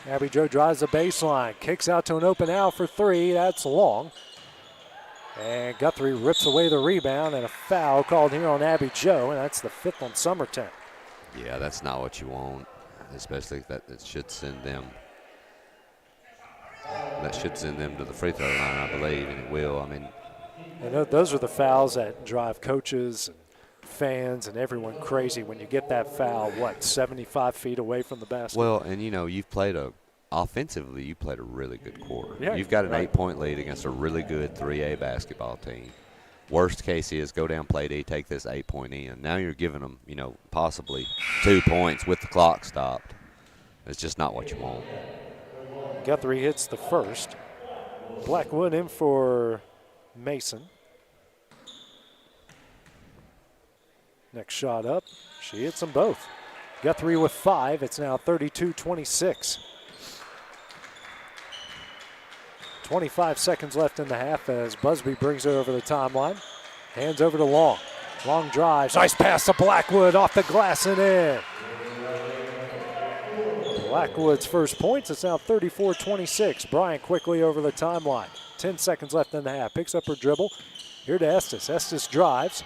Abby Joe drives the baseline, kicks out to an open Howe for three, that's Long. And Guthrie rips away the rebound, and a foul called here on Abby Joe, and that's the fifth on Summertown. Yeah, that's not what you want, especially that it should send them that should send them to the free throw line, I believe, and it will. I mean, and those are the fouls that drive coaches and fans and everyone crazy when you get that foul, 75 feet away from the basket? Well, and you've played offensively, you played a really good quarter. Yeah, you've got an 8-point lead against a really good 3A basketball team. Worst case is go down, play D, take this 8-point in. Now you're giving them, possibly 2 points with the clock stopped. It's just not what you want. Guthrie hits the first. Blackwood in for Mason. Next shot up, she hits them both. Guthrie with 5. It's now 32-26. 25 seconds left in the half as Busby brings it over the timeline. Hands over to Long. Long drives. Nice pass to Blackwood off the glass and in. Blackwood's first points. It's now 34-26. Bryant quickly over the timeline. 10 seconds left in the half. Picks up her dribble. Here to Estes. Estes drives.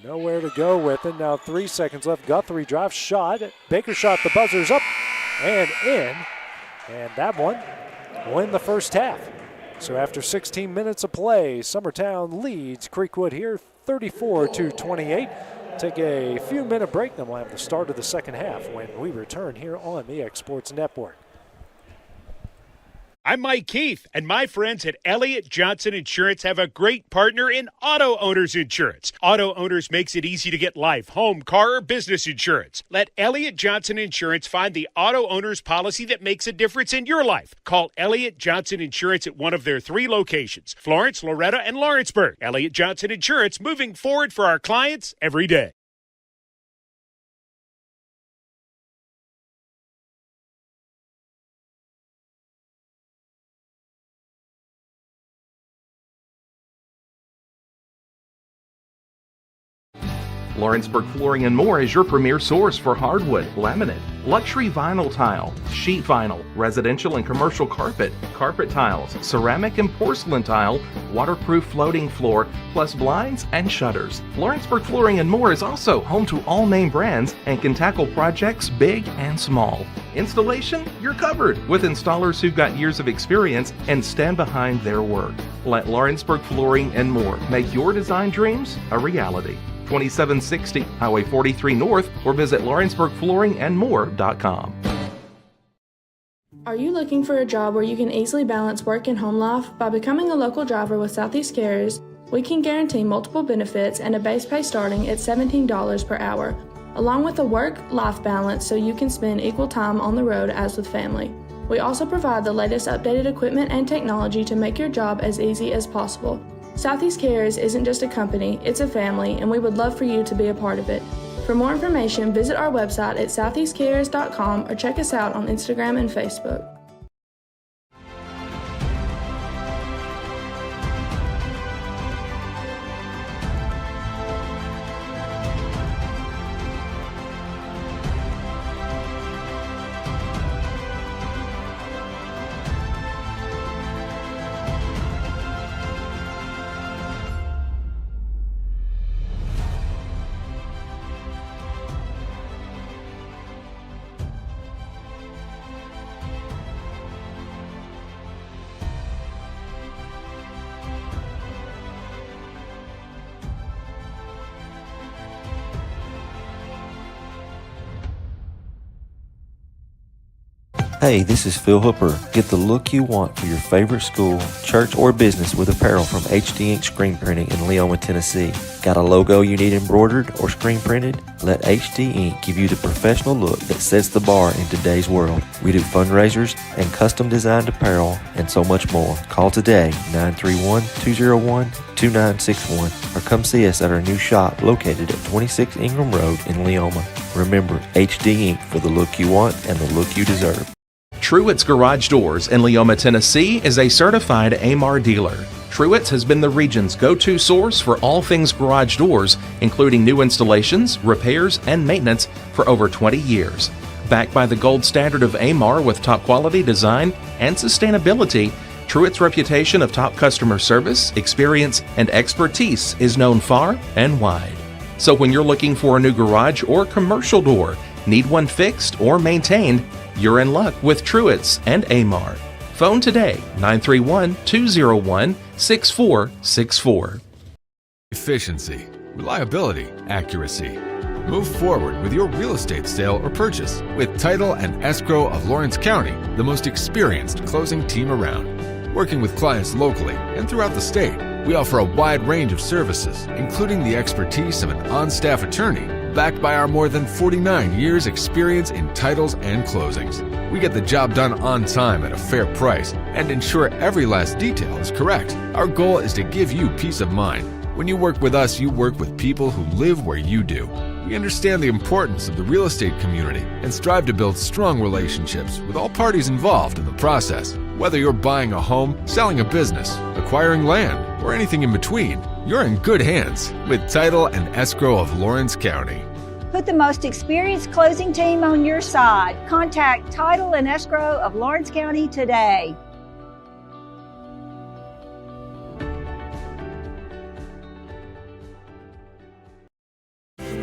Nowhere to go with it. Now 3 seconds left. Guthrie drives, shot. Baker shot, the buzzer's up and in. And that one will end the first half. So after 16 minutes of play, Summertown leads Creekwood here 34-28. Take a few minute break, then we'll have the start of the second half when we return here on the X Sports Network. I'm Mike Keith, and my friends at Elliott Johnson Insurance have a great partner in Auto Owners Insurance. Auto Owners makes it easy to get life, home, car, or business insurance. Let Elliott Johnson Insurance find the Auto Owners policy that makes a difference in your life. Call Elliott Johnson Insurance at one of their 3 locations, Florence, Loretta, and Lawrenceburg. Elliott Johnson Insurance, moving forward for our clients every day. Lawrenceburg Flooring and More is your premier source for hardwood, laminate, luxury vinyl tile, sheet vinyl, residential and commercial carpet, carpet tiles, ceramic and porcelain tile, waterproof floating floor, plus blinds and shutters. Lawrenceburg Flooring and More is also home to all name brands and can tackle projects big and small. Installation, you're covered with installers who've got years of experience and stand behind their work. Let Lawrenceburg Flooring and More make your design dreams a reality. 2760 Highway 43 North, or visit lawrenceburgflooringandmore.com. Are you looking for a job where you can easily balance work and home life? By becoming a local driver with Southeast Carriers, we can guarantee multiple benefits and a base pay starting at $17 per hour, along with a work-life balance so you can spend equal time on the road as with family. We also provide the latest updated equipment and technology to make your job as easy as possible. Southeast Carriers isn't just a company, it's a family, and we would love for you to be a part of it. For more information, visit our website at southeastcarriers.com or check us out on Instagram and Facebook. Hey, this is Phil Hooper. Get the look you want for your favorite school, church, or business with apparel from HD Ink Screen Printing in Leoma, Tennessee. Got a logo you need embroidered or screen printed? Let HD Ink give you the professional look that sets the bar in today's world. We do fundraisers and custom designed apparel and so much more. Call today, 931-201-2961, or come see us at our new shop located at 26 Ingram Road in Leoma. Remember, HD Ink for the look you want and the look you deserve. Truett's Garage Doors in Leoma, Tennessee is a certified AMAR dealer. Truett's has been the region's go-to source for all things garage doors, including new installations, repairs, and maintenance for over 20 years. Backed by the gold standard of AMAR with top quality design and sustainability, Truett's reputation of top customer service, experience, and expertise is known far and wide. So when you're looking for a new garage or commercial door, need one fixed or maintained, you're in luck with Truett's and AMAR. Phone today, 931-201-6464. Efficiency, reliability, accuracy. Move forward with your real estate sale or purchase with Title and Escrow of Lawrence County, the most experienced closing team around. Working with clients locally and throughout the state, we offer a wide range of services, including the expertise of an on-staff attorney, backed by our more than 49 years experience in titles and closings. We get the job done on time at a fair price and ensure every last detail is correct. Our goal is to give you peace of mind. When you work with us, you work with people who live where you do. We understand the importance of the real estate community and strive to build strong relationships with all parties involved in the process. Whether you're buying a home, selling a business, acquiring land, or anything in between, you're in good hands with Title and Escrow of Lawrence County. Put the most experienced closing team on your side. Contact Title and Escrow of Lawrence County today.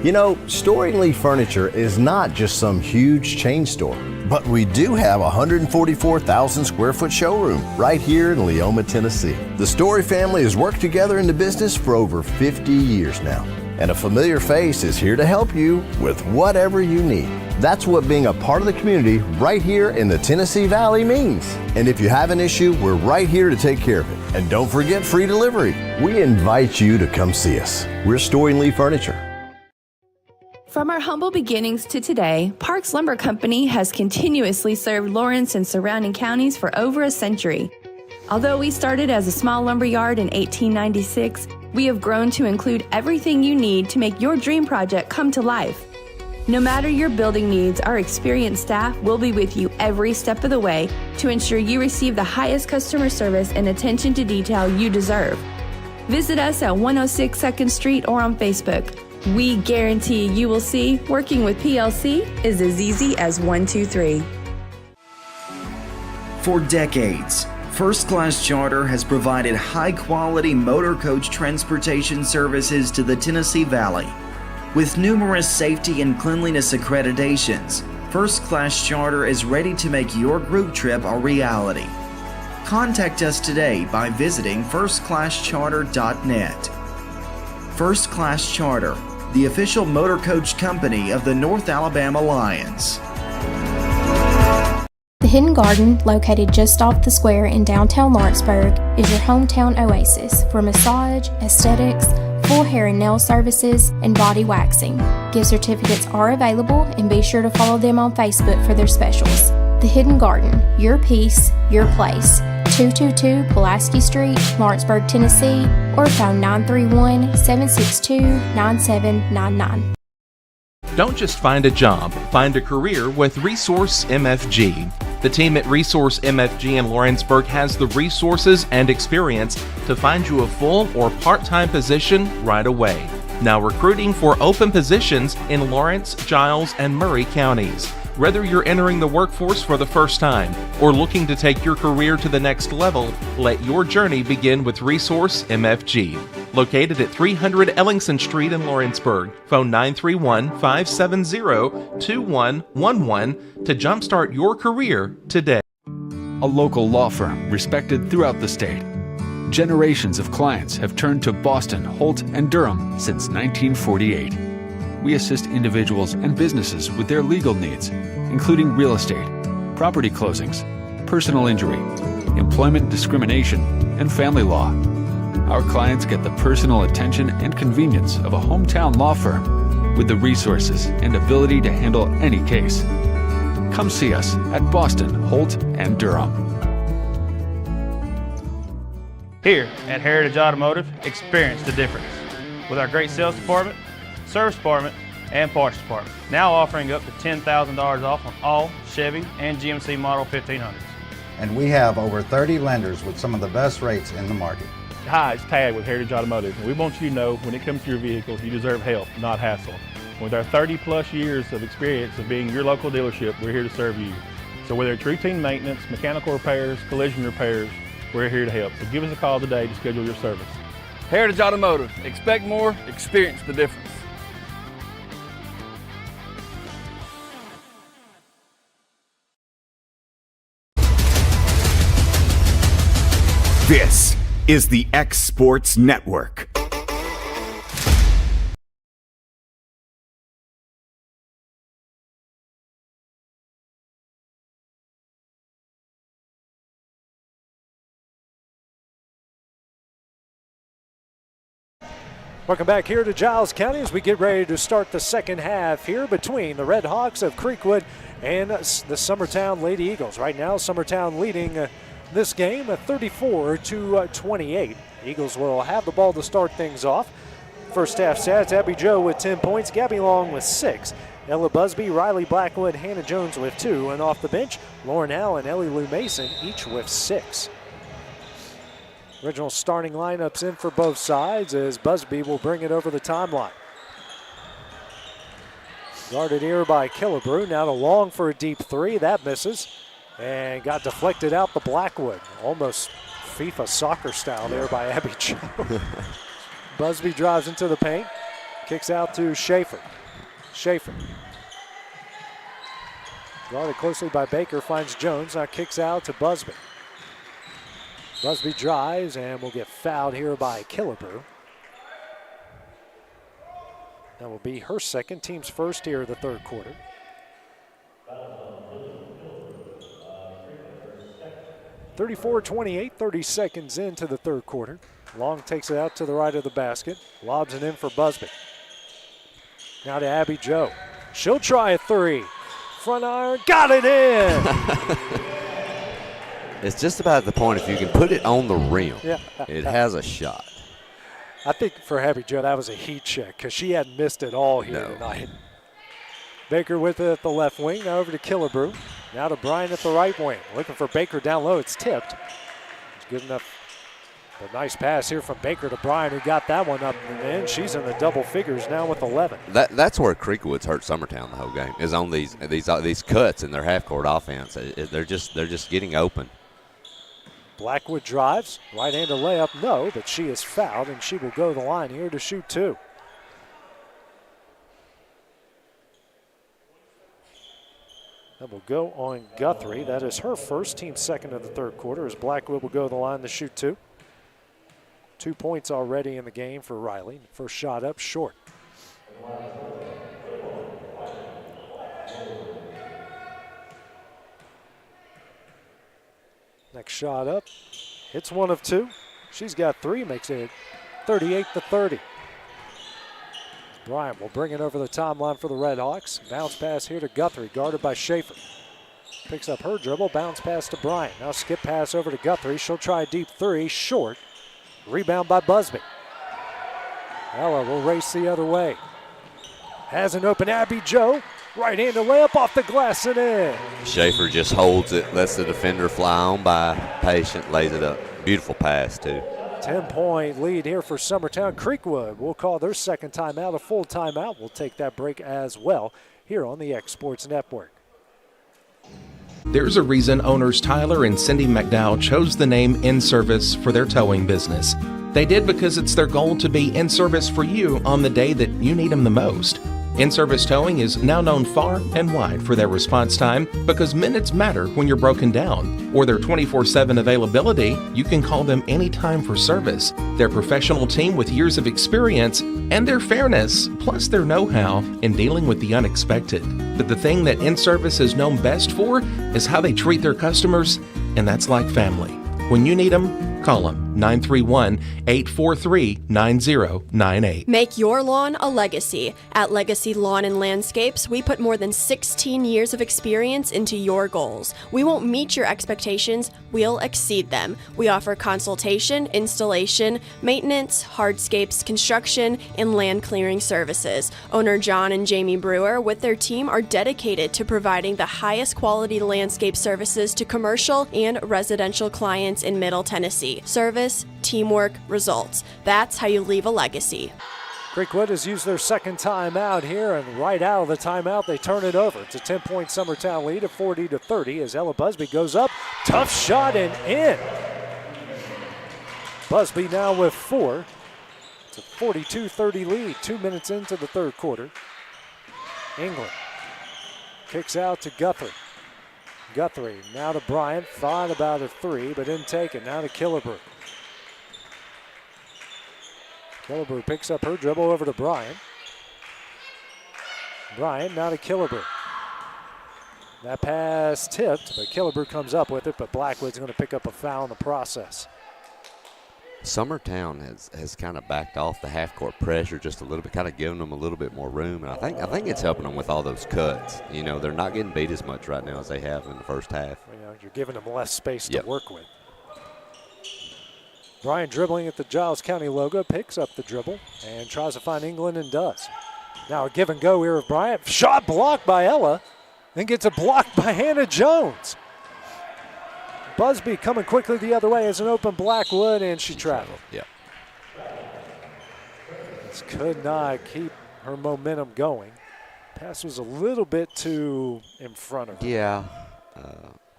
You know, Storing Lee Furniture is not just some huge chain store, but we do have a 144,000 square foot showroom right here in Leoma, Tennessee. The Story family has worked together in the business for over 50 years now, and a familiar face is here to help you with whatever you need. That's what being a part of the community right here in the Tennessee Valley means. And if you have an issue, we're right here to take care of it. And don't forget free delivery. We invite you to come see us. We're Storing Lee Furniture. From our humble beginnings to today, Parks Lumber Company has continuously served Lawrence and surrounding counties for over a century. Although we started as a small lumber yard in 1896, we have grown to include everything you need to make your dream project come to life. No matter your building needs, our experienced staff will be with you every step of the way to ensure you receive the highest customer service and attention to detail you deserve. Visit us at 106 2nd Street or on Facebook. We guarantee you will see working with PLC is as easy as 1, 2, 3. For decades, First Class Charter has provided high-quality motor coach transportation services to the Tennessee Valley. With numerous safety and cleanliness accreditations, First Class Charter is ready to make your group trip a reality. Contact us today by visiting firstclasscharter.net. First Class Charter, the official motor coach company of the North Alabama Lions. The Hidden Garden, located just off the square in downtown Lawrenceburg, is your hometown oasis for massage, aesthetics, full hair and nail services, and body waxing. Gift certificates are available, and be sure to follow them on Facebook for their specials. The Hidden Garden, your peace, your place. 222 Pulaski Street, Lawrenceburg, Tennessee, or phone 931-762-9799. Don't just find a job, find a career with Resource MFG. The team at Resource MFG in Lawrenceburg has the resources and experience to find you a full or part-time position right away. Now recruiting for open positions in Lawrence, Giles, and Murray counties. Whether you're entering the workforce for the first time or looking to take your career to the next level, let your journey begin with Resource MFG. Located at 300 Ellingson Street in Lawrenceburg. Phone 931-570-2111 to jumpstart your career today. A local law firm respected throughout the state. Generations of clients have turned to Boston, Holt, and Durham since 1948. We assist individuals and businesses with their legal needs, including real estate, property closings, personal injury, employment discrimination, and family law. Our clients get the personal attention and convenience of a hometown law firm with the resources and ability to handle any case. Come see us at Boston, Holt, and Durham. Here at Heritage Automotive, experience the difference with our great sales department, service department, and parts department. Now offering up to $10,000 off on all Chevy and GMC Model 1500s. And we have over 30 lenders with some of the best rates in the market. Hi, it's Tad with Heritage Automotive, and we want you to know when it comes to your vehicle, you deserve help, not hassle. With our 30-plus years of experience of being your local dealership, we're here to serve you. So whether it's routine maintenance, mechanical repairs, collision repairs, we're here to help. So give us a call today to schedule your service. Heritage Automotive. Expect more, experience the difference. This is the X Sports Network. Welcome back here to Giles County as we get ready to start the second half here between the Red Hawks of Creekwood and the Summertown Lady Eagles. Right now, Summertown leading this game at 34-28. Eagles will have the ball to start things off. First half stats, Abby Joe with 10 points, Gabby Long with 6, Ella Busby, Riley Blackwood, Hannah Jones with 2, and off the bench, Lauren Howe and Ellie Lou Mason each with 6. Original starting lineups in for both sides as Busby will bring it over the timeline. Guarded here by Killebrew. Now to Long for a deep three. That misses. And got deflected out the Blackwood. Almost FIFA soccer style there by Abby Joe. Busby drives into the paint. Kicks out to Schaefer. Schaefer. Guarded closely by Baker. Finds Jones. Now kicks out to Busby. Busby drives and will get fouled here by Killebrew. That will be her second, team's first here in the third quarter. (34-28), 30 seconds into the third quarter. Long takes it out to the right of the basket, lobs it in for Busby. Now to Abby Joe. She'll try a three. Front iron, got it in! It's just about the point if you can put it on the rim, it has a shot. I think for Abby Joe, that was a heat check because she hadn't missed it all here tonight. Baker with it at the left wing. Now over to Killebrew. Now to Bryan at the right wing. Looking for Baker down low. It's tipped. It's good enough. A nice pass here from Baker to Bryan, who got that one up and in. She's in the double figures now with 11. That's where Creekwood's hurt Summertown the whole game, is on these cuts in their half-court offense. They're just getting open. Blackwood drives, right-handed layup, no, but she is fouled, and she will go to the line here to shoot 2. That will go on Guthrie. That is her first, team second of the third quarter, as Blackwood will go to the line to shoot 2. 2 points already in the game for Riley. First shot up, short. Next shot up, hits one of 2. She's got 3, makes it 38-30. Bryant will bring it over the timeline for the Red Hawks. Bounce pass here to Guthrie, guarded by Schaefer. Picks up her dribble, bounce pass to Bryant. Now skip pass over to Guthrie. She'll try a deep 3, short. Rebound by Busby. Ella will race the other way. Has an open Abby Joe. Right-handed layup off the glass and in. Schaefer just holds it, lets the defender fly on by, patient, lays it up. Beautiful pass, too. 10-point lead here for Summertown. Creekwood will call their second timeout a full timeout. We'll take that break as well here on the X Sports Network. There's a reason owners Tyler and Cindy McDowell chose the name In Service for their towing business. They did because it's their goal to be in service for you on the day that you need them the most. In-Service Towing is now known far and wide for their response time because minutes matter when you're broken down. Or their 24/7 availability, you can call them anytime for service. Their professional team with years of experience and their fairness, plus their know-how in dealing with the unexpected. But the thing that In-Service is known best for is how they treat their customers, and that's like family. When you need them, call them 931-843-9098. Make your lawn a legacy. At Legacy Lawn and Landscapes, we put more than 16 years of experience into your goals. We won't meet your expectations, we'll exceed them. We offer consultation, installation, maintenance, hardscapes, construction, and land clearing services. Owner John and Jamie Brewer with their team are dedicated to providing the highest quality landscape services to commercial and residential clients in Middle Tennessee. Service, teamwork, results. That's how you leave a legacy. Creekwood has used their second timeout here, and right out of the timeout, they turn it over. It's a 10-point Summertown lead at 40-30 as Ella Busby goes up. Tough shot and in. Busby now with 4. It's a 42-30 lead, 2 minutes into the third quarter. England kicks out to Guthrie. Guthrie now to Bryant, thought about a 3, but didn't take it. Now to Killebrew. Killebrew picks up her dribble over to Bryant. Bryant now to Killebrew. That pass tipped, but Killebrew comes up with it, but Blackwood's going to pick up a foul in the process. Summertown has kind of backed off the half-court pressure just a little bit, kind of giving them a little bit more room, and I think it's helping them with all those cuts. You know, they're not getting beat as much right now as they have in the first half. You know, you're giving them less space to work with. Bryant dribbling at the Giles County logo, picks up the dribble and tries to find England and does. Now a give and go here of Bryant. Shot blocked by Ella and gets a block by Hannah Jones. Busby coming quickly the other way as an open Blackwood, and she traveled. Yeah. This could not keep her momentum going. Pass was a little bit too in front of her. Yeah.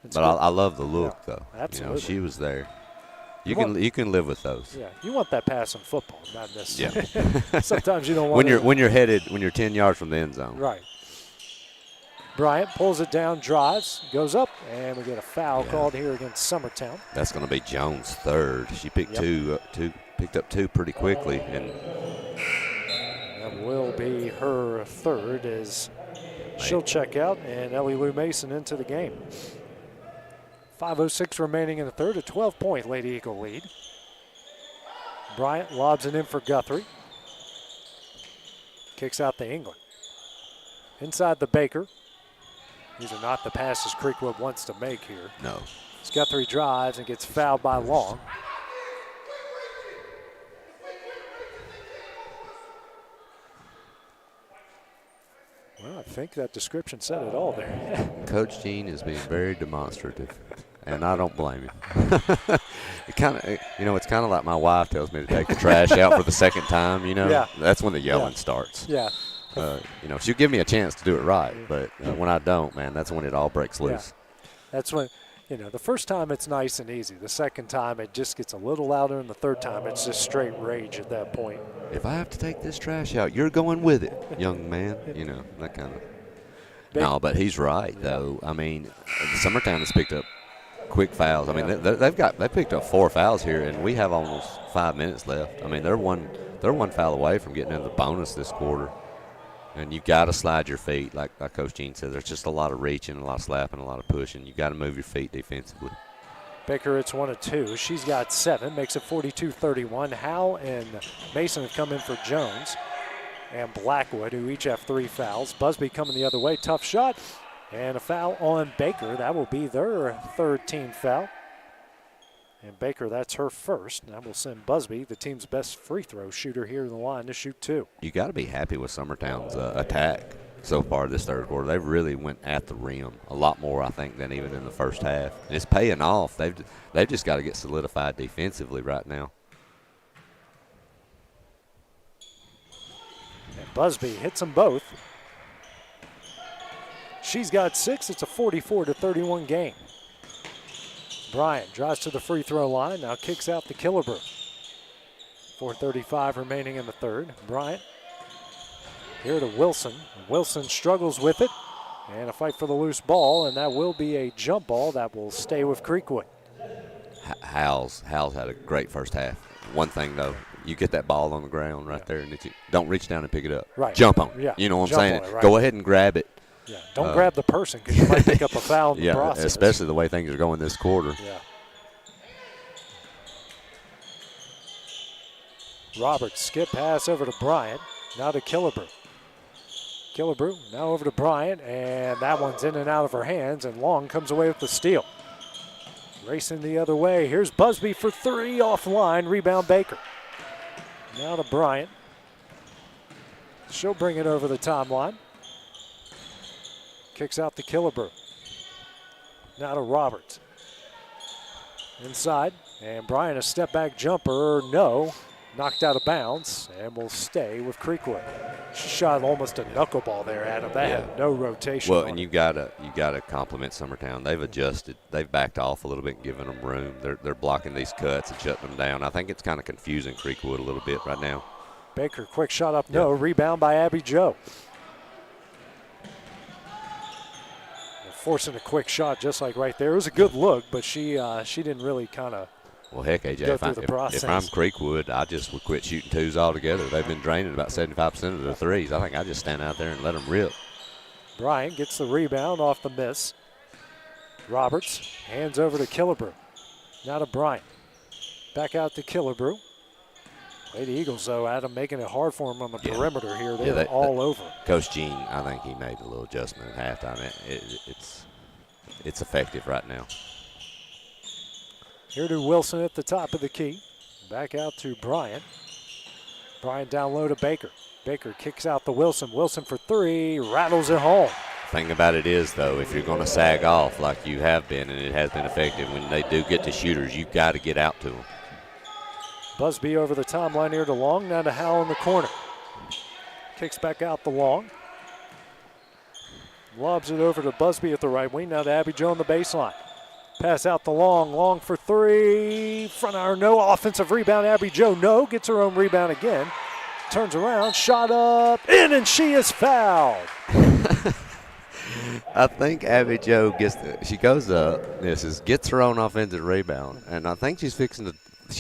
But I love the look, though. Absolutely. You know, she was there. You can live with those. Yeah, you want that pass in football, not necessarily. Yeah. Sometimes you don't want when you're 10 yards from the end zone. Right. Bryant pulls it down, drives, goes up, and we get a foul called here against Summertown. That's going to be Jones' third. She picked picked up two pretty quickly, and that will be her third as she'll check out, and Ellie Lou Mason into the game. 5:06 remaining in the third, a 12-point Lady Eagle lead. Bryant lobs it in for Guthrie. Kicks out to England. Inside the Baker. These are not the passes Creekwood wants to make here. No. As Guthrie drives and gets fouled by Long. Well, I think that description said it all there. Coach Gene is being very demonstrative, and I don't blame him. It's kind of like my wife tells me to take the trash out for the second time. You know, that's when the yelling starts. Yeah. She'll give me a chance to do it right, but when I don't, man, that's when it all breaks loose. That's when, the first time it's nice and easy. The second time it just gets a little louder, and the third time it's just straight rage at that point. If I have to take this trash out, you're going with it, young man. That kind of. No, but he's right though. I mean, Summertown has picked up quick fouls. I mean, they picked up 4 fouls here, and we have almost 5 minutes left. I mean, they're one foul away from getting into the bonus this quarter. And you've got to slide your feet, like Coach Gene said. There's just a lot of reaching, a lot of slapping, a lot of pushing. You've got to move your feet defensively. Baker, it's 1 of 2. She's got 7, makes it 42-31. Howe and Mason have come in for Jones and Blackwood, who each have 3 fouls. Busby coming the other way, tough shot, and a foul on Baker. That will be their third team foul. And Baker, that's her first. That will send Busby, the team's best free throw shooter, here in the line to shoot 2. You got to be happy with Summertown's attack so far this third quarter. They really went at the rim a lot more, I think, than even in the first half. And it's paying off. They've just got to get solidified defensively right now. And Busby hits them both. She's got 6. It's a 44-31 game. Bryant drives to the free throw line, now kicks out to Killebrew. 4:35 remaining in the third. Bryant here to Wilson. Wilson struggles with it, and a fight for the loose ball, and that will be a jump ball that will stay with Creekwood. Howell's had a great first half. One thing, though, you get that ball on the ground right there, and don't reach down and pick it up. Right. Jump on it. Yeah. You know what I'm Jump saying? on it, right. Go ahead and grab it. Yeah, don't grab the person because you might pick up a foul in the process. Especially the way things are going this quarter. Yeah. Roberts skip pass over to Bryant, now to Killebrew. Killebrew now over to Bryant, and that one's in and out of her hands, and Long comes away with the steal. Racing the other way, here's Busby for 3 offline, rebound Baker. Now to Bryant. She'll bring it over the timeline. Kicks out to Killebrew. Now to Roberts. Inside, and Bryant a step back jumper, no. Knocked out of bounds, and will stay with Creekwood. She shot almost a knuckleball there, Adam. That had no rotation. Well, and you gotta compliment Summertown. They've adjusted. They've backed off a little bit, giving them room. They're blocking these cuts and shutting them down. I think it's kind of confusing Creekwood a little bit right now. Baker, quick shot up, no. Rebound by Abby Joe. Forcing a quick shot just like right there. It was a good look, but she didn't really kind of Well, heck, AJ, go through the process. If I'm Creekwood, I just would quit shooting twos altogether. They've been draining about 75% of their threes. I think I just stand out there and let them rip. Bryant gets the rebound off the miss. Roberts hands over to Killebrew. Now to Bryant. Back out to Killebrew. Lady Eagles, though, Adam, making it hard for him on the perimeter here. They're all over. Coach Gene, I think he made a little adjustment at halftime. It's effective right now. Here to Wilson at the top of the key. Back out to Bryant. Bryant down low to Baker. Baker kicks out to Wilson. Wilson for three, rattles it home. Thing about it is, though, if you're going to sag off like you have been, and it has been effective, when they do get to shooters, you've got to get out to them. Busby over the timeline here to Long. Now to Howell in the corner. Kicks back out the Long. Lobs it over to Busby at the right wing. Now to Abby Joe on the baseline. Pass out the Long. Long for three. Front iron, no. Offensive rebound. Abby Joe, no. Gets her own rebound again. Turns around. Shot up. In, and she is fouled. I think Abby Joe she goes up, gets her own offensive rebound, and I think she's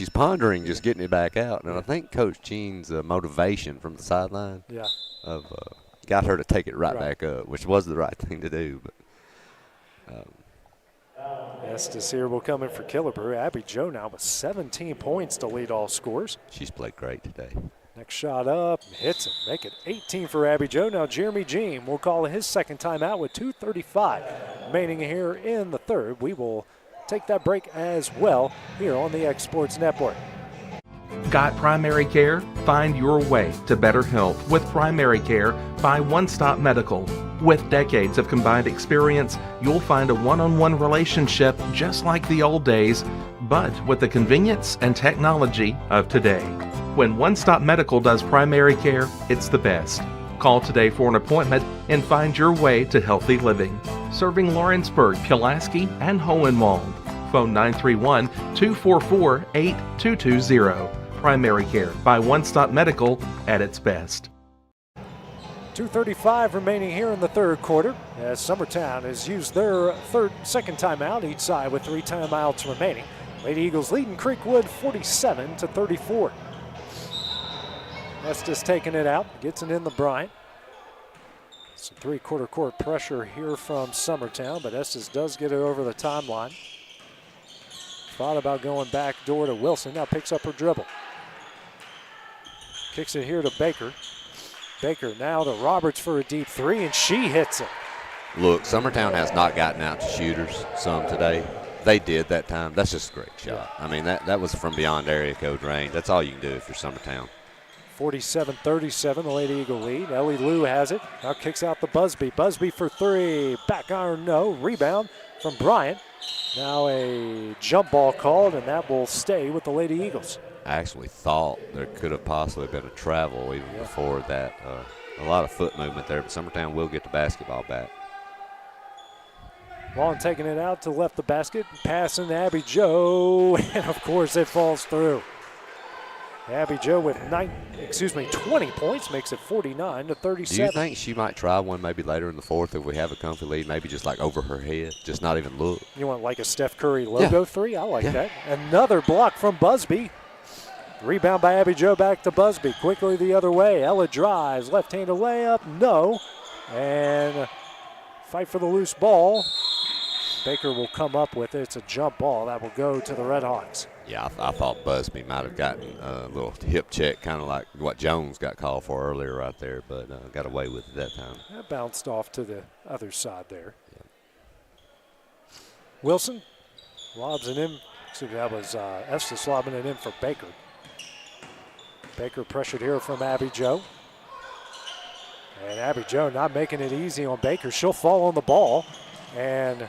pondering just getting it back out. And I think Coach Gene's motivation from the sideline got her to take it right back up, which was the right thing to do. But Estes here will come in for Killebrew. Abby Joe now with 17 points to lead all scores. She's played great today. Next shot up, hits it, make it 18 for Abby Joe. Now Jeremy Jean will call his second timeout with 2:35 remaining here in the third. We will take that break as well here on the X Sports Network. Got primary care? Find your way to better health with primary care by One Stop Medical. With decades of combined experience, you'll find a one-on-one relationship just like the old days, but with the convenience and technology of today. When One Stop Medical does primary care, it's the best. Call today for an appointment and find your way to healthy living. Serving Lawrenceburg, Pulaski, and Hohenwald. Phone 931-244-8220. Primary care by One Stop Medical at its best. 2:35 remaining here in the third quarter as Summertown has used their second timeout, each side with 3 timeouts remaining. Lady Eagles leading Creekwood 47-34. Estes taking it out, gets it in the Bryant. Some three-quarter court pressure here from Summertown, but Estes does get it over the timeline. Thought about going back door to Wilson, now picks up her dribble. Kicks it here to Baker. Baker now to Roberts for a deep three, and she hits it. Look, Summertown has not gotten out to shooters some today. They did that time. That's just a great shot. I mean, that was from beyond area code range. That's all you can do if you're Summertown. 47-37, the Lady Eagle lead. Ellie Lou has it. Now kicks out the Busby. Busby for three. Back iron, no. Rebound from Bryant. Now a jump ball called, and that will stay with the Lady Eagles. I actually thought there could have possibly been a travel even before that. A lot of foot movement there, but Summertown will get the basketball back. Long taking it out to left the basket, passing to Abby Joe, and of course it falls through. Abby Joe with 20 points makes it 49-37. Do you think she might try one maybe later in the fourth if we have a comfy lead, maybe just like over her head, just not even look? You want like a Steph Curry logo three? I like that. Another block from Busby. Rebound by Abby Joe back to Busby. Quickly the other way. Ella drives. Left-handed layup. No. And fight for the loose ball. Baker will come up with it. It's a jump ball that will go to the Redhawks. Yeah, I thought Busby might have gotten a little hip check, kind of like what Jones got called for earlier right there, but got away with it that time. That bounced off to the other side there. Yeah. Wilson lobs it in. Excuse me, that was Estes lobbing it in for Baker. Baker pressured here from Abby Joe. And Abby Joe not making it easy on Baker. She'll fall on the ball, and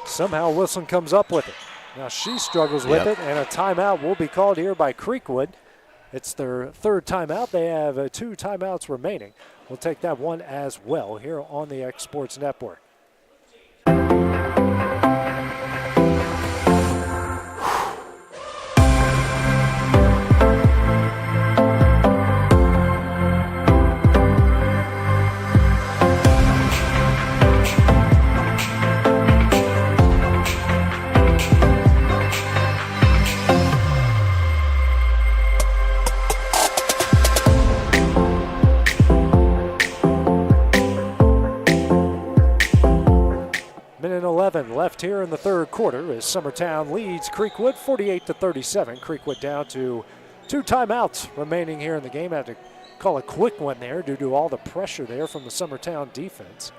somehow Wilson comes up with it. Now she struggles with it, and a timeout will be called here by Creekwood. It's their third timeout. They have 2 timeouts remaining. We'll take that one as well here on the X Sports Network. here in the third quarter as Summertown leads Creekwood 48-37. Creekwood down to 2 timeouts remaining here in the game. Had to call a quick one there due to all the pressure there from the Summertown defense.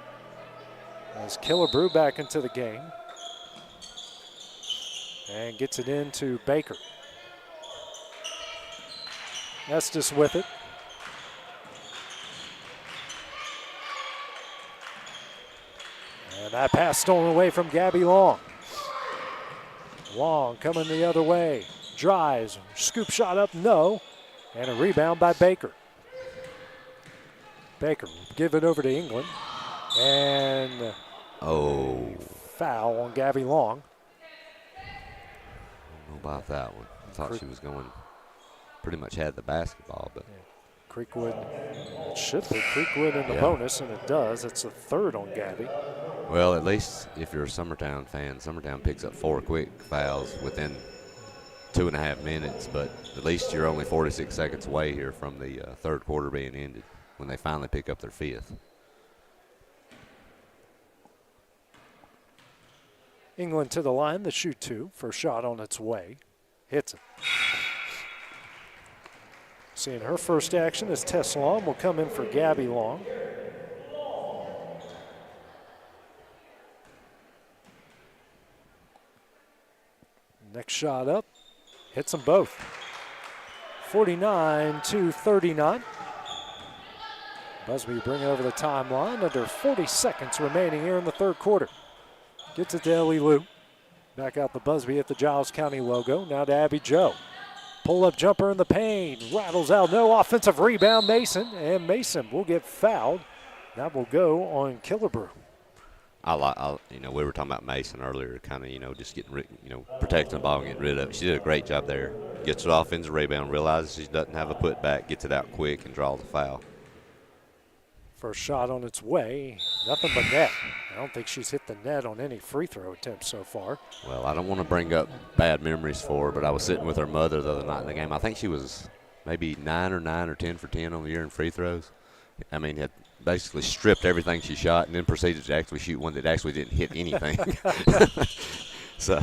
As Killebrew back into the game. And gets it into Baker. Estes with it. And that pass stolen away from Gabby Long. Long coming the other way. Drives, scoop shot up, no. And a rebound by Baker. Baker will give it over to England. And foul on Gabby Long. I don't know about that one. I thought she was going, pretty much had the basketball, but. Creekwood, it should put Creekwood in the bonus, and it does. It's the third on Gabby. Well, at least if you're a Summertown fan, Summertown picks up 4 quick fouls within 2.5 minutes, but at least you're only 46 seconds away here from the third quarter being ended when they finally pick up their 5th. England to the line, the shoot 2. First shot on its way. Hits it. Seeing her first action as Tess Long will come in for Gabby Long. Next shot up, hits them both. 49-39. Busby bring it over the timeline. Under 40 seconds remaining here in the third quarter. Gets it to Ellie Lou. Back out the Busby at the Giles County logo. Now to Abby Joe. Pull-up jumper in the paint. Rattles out. No offensive rebound, Mason. And Mason will get fouled. That will go on Killebrew. We were talking about Mason earlier, kind of, just getting, protecting the ball and getting rid of it. She did a great job there. Gets an offensive rebound, realizes she doesn't have a putback, gets it out quick, and draws the foul. First shot on its way. Nothing but net. I don't think she's hit the net on any free throw attempts so far. Well, I don't want to bring up bad memories for her, but I was sitting with her mother the other night in the game. I think she was maybe 9 or 10 for 10 on the year in free throws. I mean, had basically stripped everything she shot and then proceeded to actually shoot one that actually didn't hit anything. So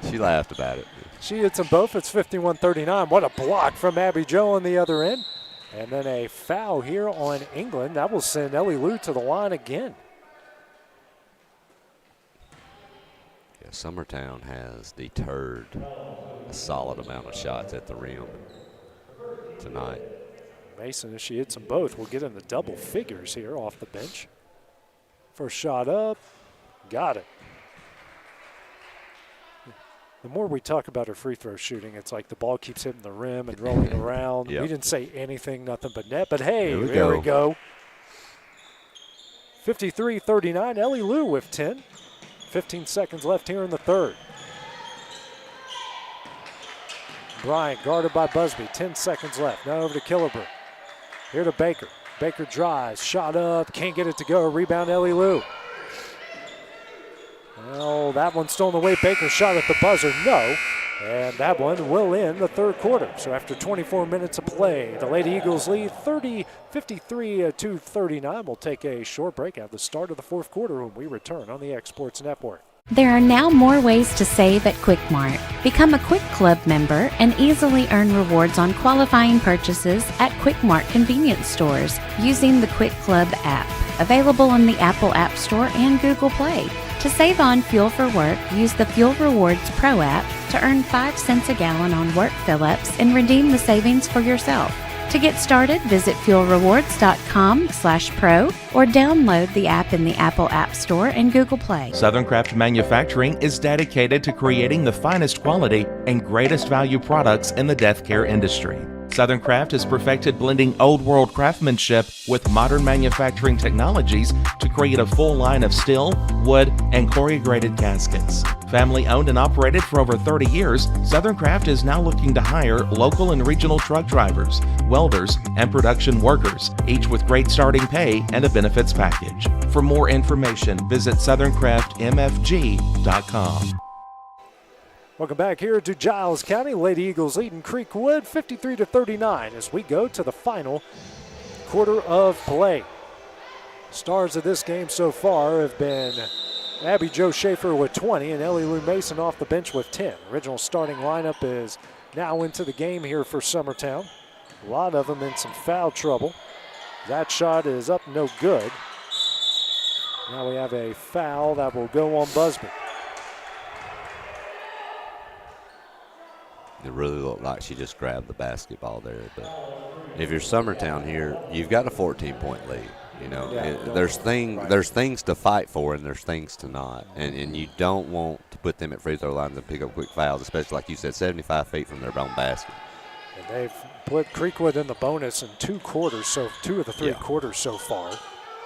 she laughed about it. She hits them both. It's 51-39. What a block from Abby Joe on the other end. And then a foul here on England. That will send Ellie Lou to the line again. Yeah, Summertown has deterred a solid amount of shots at the rim tonight. Mason, if she hits them both, will get in the double figures here off the bench. First shot up. Got it. The more we talk about her free throw shooting, it's like the ball keeps hitting the rim and rolling around. Yep. We didn't say anything, nothing but net. But, hey, here we go. 53-39, Ellie Lou with 10. 15 seconds left here in the third. Bryant guarded by Busby. 10 seconds left. Now over to Killebrew. Here to Baker. Baker drives. Shot up. Can't get it to go. Rebound, Ellie Lou. Well, that one stolen away. Baker shot at the buzzer. No. And that one will end the third quarter. So after 24 minutes of play, the Lady Eagles lead 53-39. We'll take a short break at the start of the fourth quarter when we return on the X Sports Network. There are now more ways to save at Quick Mart. Become a Quick Club member and easily earn rewards on qualifying purchases at Quick Mart convenience stores using the Quick Club app, available on the Apple App Store and Google Play. To save on fuel for work, use the Fuel Rewards Pro app to earn 5 cents a gallon on work fill-ups and redeem the savings for yourself. To get started, visit fuelrewards.com/pro or download the app in the Apple App Store and Google Play. Southern Craft Manufacturing is dedicated to creating the finest quality and greatest value products in the death care industry. Southern Craft has perfected blending old world craftsmanship with modern manufacturing technologies to create a full line of steel, wood, and corrugated caskets. Family owned and operated for over 30 years, Southern Craft is now looking to hire local and regional truck drivers, welders, and production workers, each with great starting pay and a benefits package. For more information, visit southerncraftmfg.com. Welcome back here to Giles County. Lady Eagles leading Creekwood 53-39 as we go to the final quarter of play. Stars of this game so far have been Abby Jo Schaefer with 20 and Ellie Lou Mason off the bench with 10. Original starting lineup is now into the game here for Summertown. A lot of them in some foul trouble. That shot is up, no good. Now we have a foul that will go on Busby. It really looked like she just grabbed the basketball there. But if you're Summertown here, you've got a 14-point lead. You know, there's things to fight for and there's things to not. And you don't want to put them at free throw lines and pick up quick fouls, especially like you said, 75 feet from their own basket. And they've put Creekwood in the bonus in 2 quarters, so 2 of the 3 quarters so far.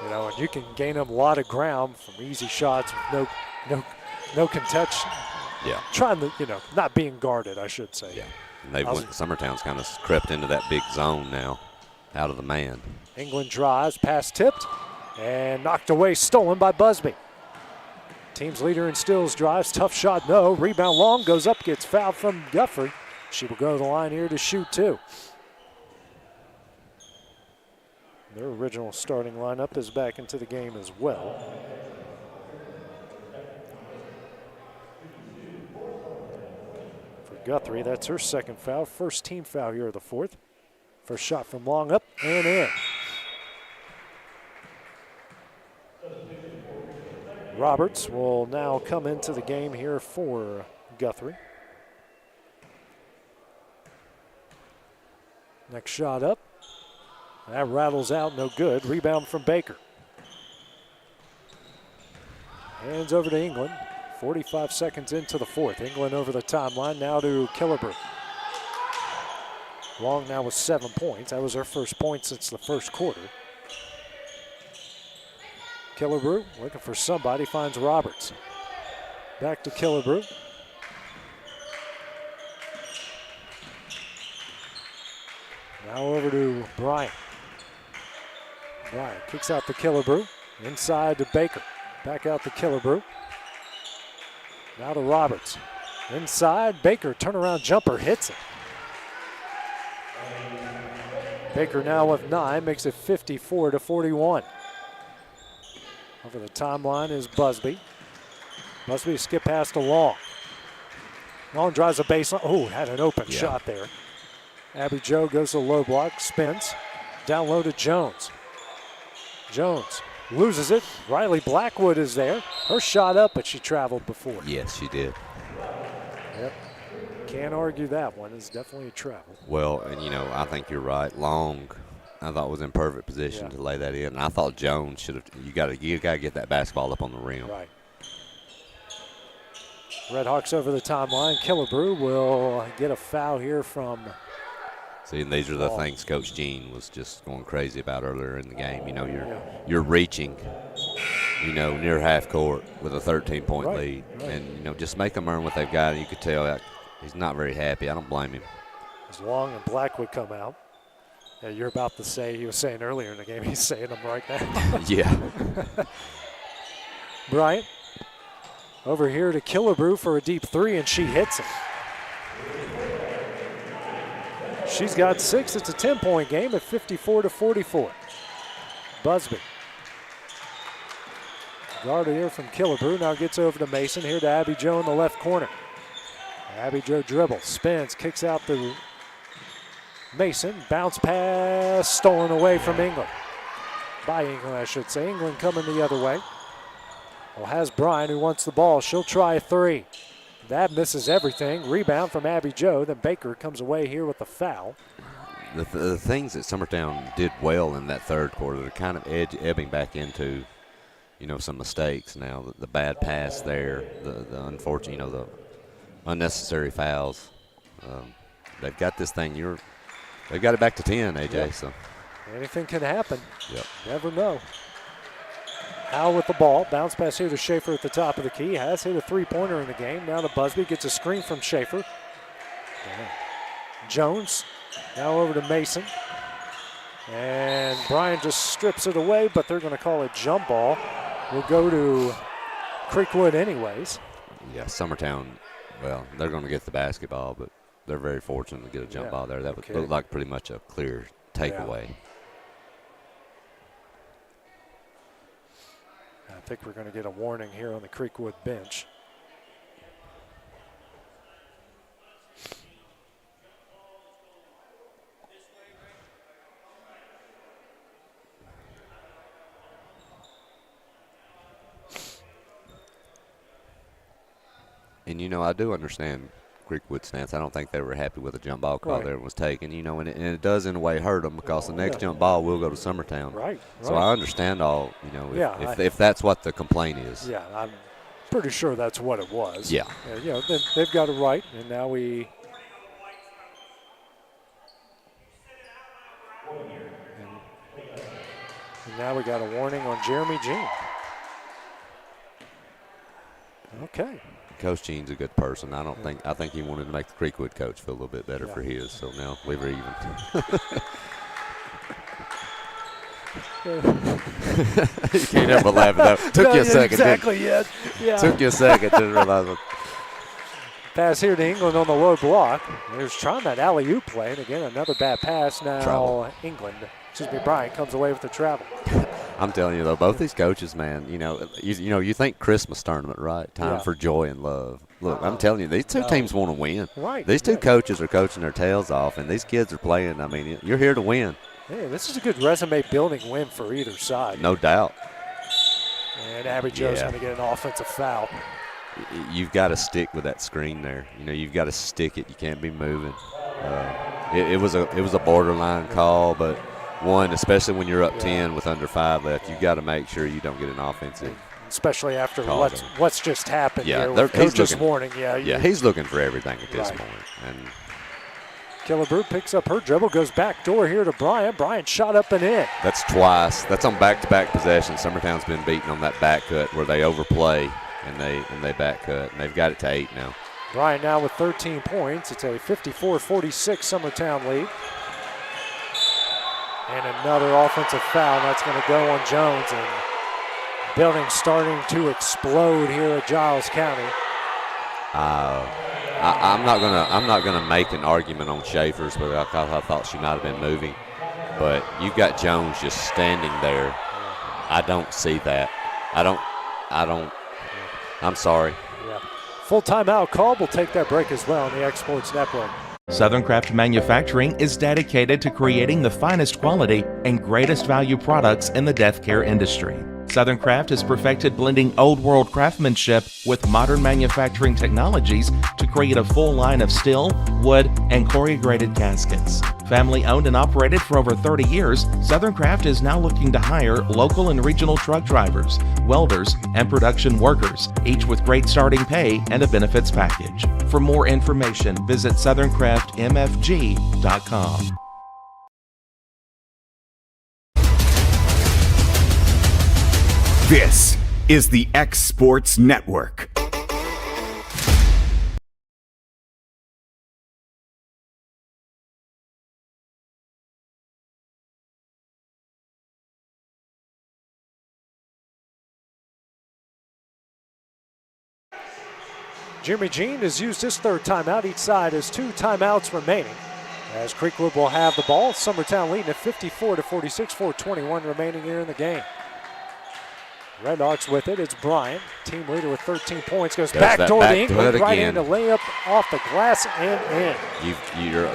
You know, and you can gain them a lot of ground from easy shots with no contention. Yeah. Trying to, not being guarded, I should say. Yeah. And Summertown's kind of crept into that big zone now, out of the man. England drives, pass tipped, and knocked away, stolen by Busby. Team's leader in steals, drives, tough shot, no. Rebound long, goes up, gets fouled from Guthrie. She will go to the line here to shoot 2. Their original starting lineup is back into the game as well. For Guthrie, that's her second foul. First team foul here of the 4th. First shot from long, up and in. Roberts will now come into the game here for Guthrie. Next shot up. That rattles out, no good. Rebound from Baker. Hands over to England. 45 seconds into the 4th. England over the timeline, now to Killebrew. Long now with 7 points. That was her first point since the first quarter. Killebrew looking for somebody, finds Roberts. Back to Killebrew. Now over to Bryant. Bryant kicks out to Killebrew. Inside to Baker. Back out to Killebrew. Now to Roberts. Inside, Baker, turnaround jumper, hits it. Baker now with 9, makes it 54-41. Over the timeline is Busby. Busby skip past to Long. Long drives a baseline. Oh, had an open shot there. Abby Jo goes to low block, spins. Down low to Jones. Jones loses it. Riley Blackwood is there. Her shot up, but she traveled before. Yes, she did. Yep. Can't argue that one. It's definitely a travel. Well, and I think you're right. Long, I thought was in perfect position to lay that in. And I thought Jones should have. You got to get that basketball up on the rim. Right. Redhawks over the timeline. Killebrew will get a foul here from. See, and these are the things Coach Jean was just going crazy about earlier in the game. You're reaching, near half court with a 13-point lead, and just make them earn what they've got. And you could tell that he's not very happy. I don't blame him. As Long and Blackwood come out. Yeah, you're about to say, he was saying earlier in the game, he's saying them right now. Yeah. Bryant over here to Killebrew for a deep 3, and she hits it. She's got 6. It's a 10-point game at 54-44. Busby. Guarded here from Killebrew. Now gets over to Mason. Here to Abby Jo in the left corner. Abby Jo dribbles, spins, kicks out to Mason. Bounce pass stolen away from England. By England, I should say. England coming the other way. Well, has Bryan who wants the ball. She'll try a 3. That misses everything. Rebound from Abby Jo. Then Baker comes away here with the foul. The things that Summertown did well in that third quarter, they're kind of ebbing back into, some mistakes now. The bad pass there, the unfortunate, the unnecessary fouls. They've got this thing. They've got it back to 10, AJ. Yep. So anything can happen. Yep. Never know. Howell with the ball. Bounce pass here to Schaefer at the top of the key. Has hit a 3-pointer in the game. Now to Busby. Gets a screen from Schaefer. Jones. Now over to Mason. And Bryan just strips it away, but they're going to call it jump ball. We'll go to Creekwood anyways. Yeah, Summertown, well, they're going to get the basketball, but they're very fortunate to get a jump ball there. That would look like pretty much a clear takeaway. I think we're going to get a warning here on the Creekwood bench. And, I do understand Creekwood's stance. I don't think they were happy with the jump ball call there was taken, and it does in a way hurt them because the next jump ball will go to Summertown. Right. So I understand all, if that's what the complaint is. Yeah, I'm pretty sure that's what it was. Yeah. They've got it right, and now we. And now we got a warning on Jeremy Jean. Okay. Coach Jean's a good person. I think he wanted to make the Creekwood coach feel a little bit better for his. So now we're even. You can't help but laugh at that. Took you a second. Exactly. Yeah. Took you a second to realize it. Pass here to England on the low block. There's trying that alley-oop play, and again another bad pass. Now Bryant comes away with the travel. I'm telling you though, both these coaches, man, you think Christmas tournament, right? Time for joy and love. Look, I'm telling you, these two teams want to win. Right. These two coaches are coaching their tails off, and these kids are playing. I mean, you're here to win. Yeah, this is a good resume-building win for either side. No doubt. And Abby Joe's going to get an offensive foul. You've got to stick with that screen there. You've got to stick it. You can't be moving. It was a borderline call, but one, especially when you're up 10 with under 5 left, you've got to make sure you don't get an offensive. Especially after what's just happened here with coach's warning. He's looking for everything at this point. And Killebrew picks up her dribble, goes back door here to Bryant. Bryant shot up and in. That's twice. That's on back-to-back possessions. Summertown's been beaten on that back cut where they overplay and they back cut, and they've got it to 8 now. Bryant now with 13 points. It's a 54-46 Summertown lead. And another offensive foul. That's going to go on Jones. And building's starting to explode here at Giles County. I'm not gonna make an argument on Schaefer's, but I thought she might have been moving. But you've got Jones just standing there. I don't see that. I'm sorry. Yeah. Full timeout call. We'll take that break as well on the Exports Network. Southern Craft Manufacturing is dedicated to creating the finest quality and greatest value products in the death care industry. Southern Craft has perfected blending old world craftsmanship with modern manufacturing technologies to create a full line of steel, wood, and corrugated caskets. Family owned and operated for over 30 years, Southern Craft is now looking to hire local and regional truck drivers, welders, and production workers, each with great starting pay and a benefits package. For more information, visit southerncraftmfg.com. This is the X Sports Network. Jeremy Jean has used his third timeout. Each side has 2 timeouts remaining. As Creekwood will have the ball, Summertown leading at 54-46, 4:21 remaining here in the game. Redhawks with it. It's Bryant, team leader with 13 points. Goes back door to England, right into layup off the glass and in.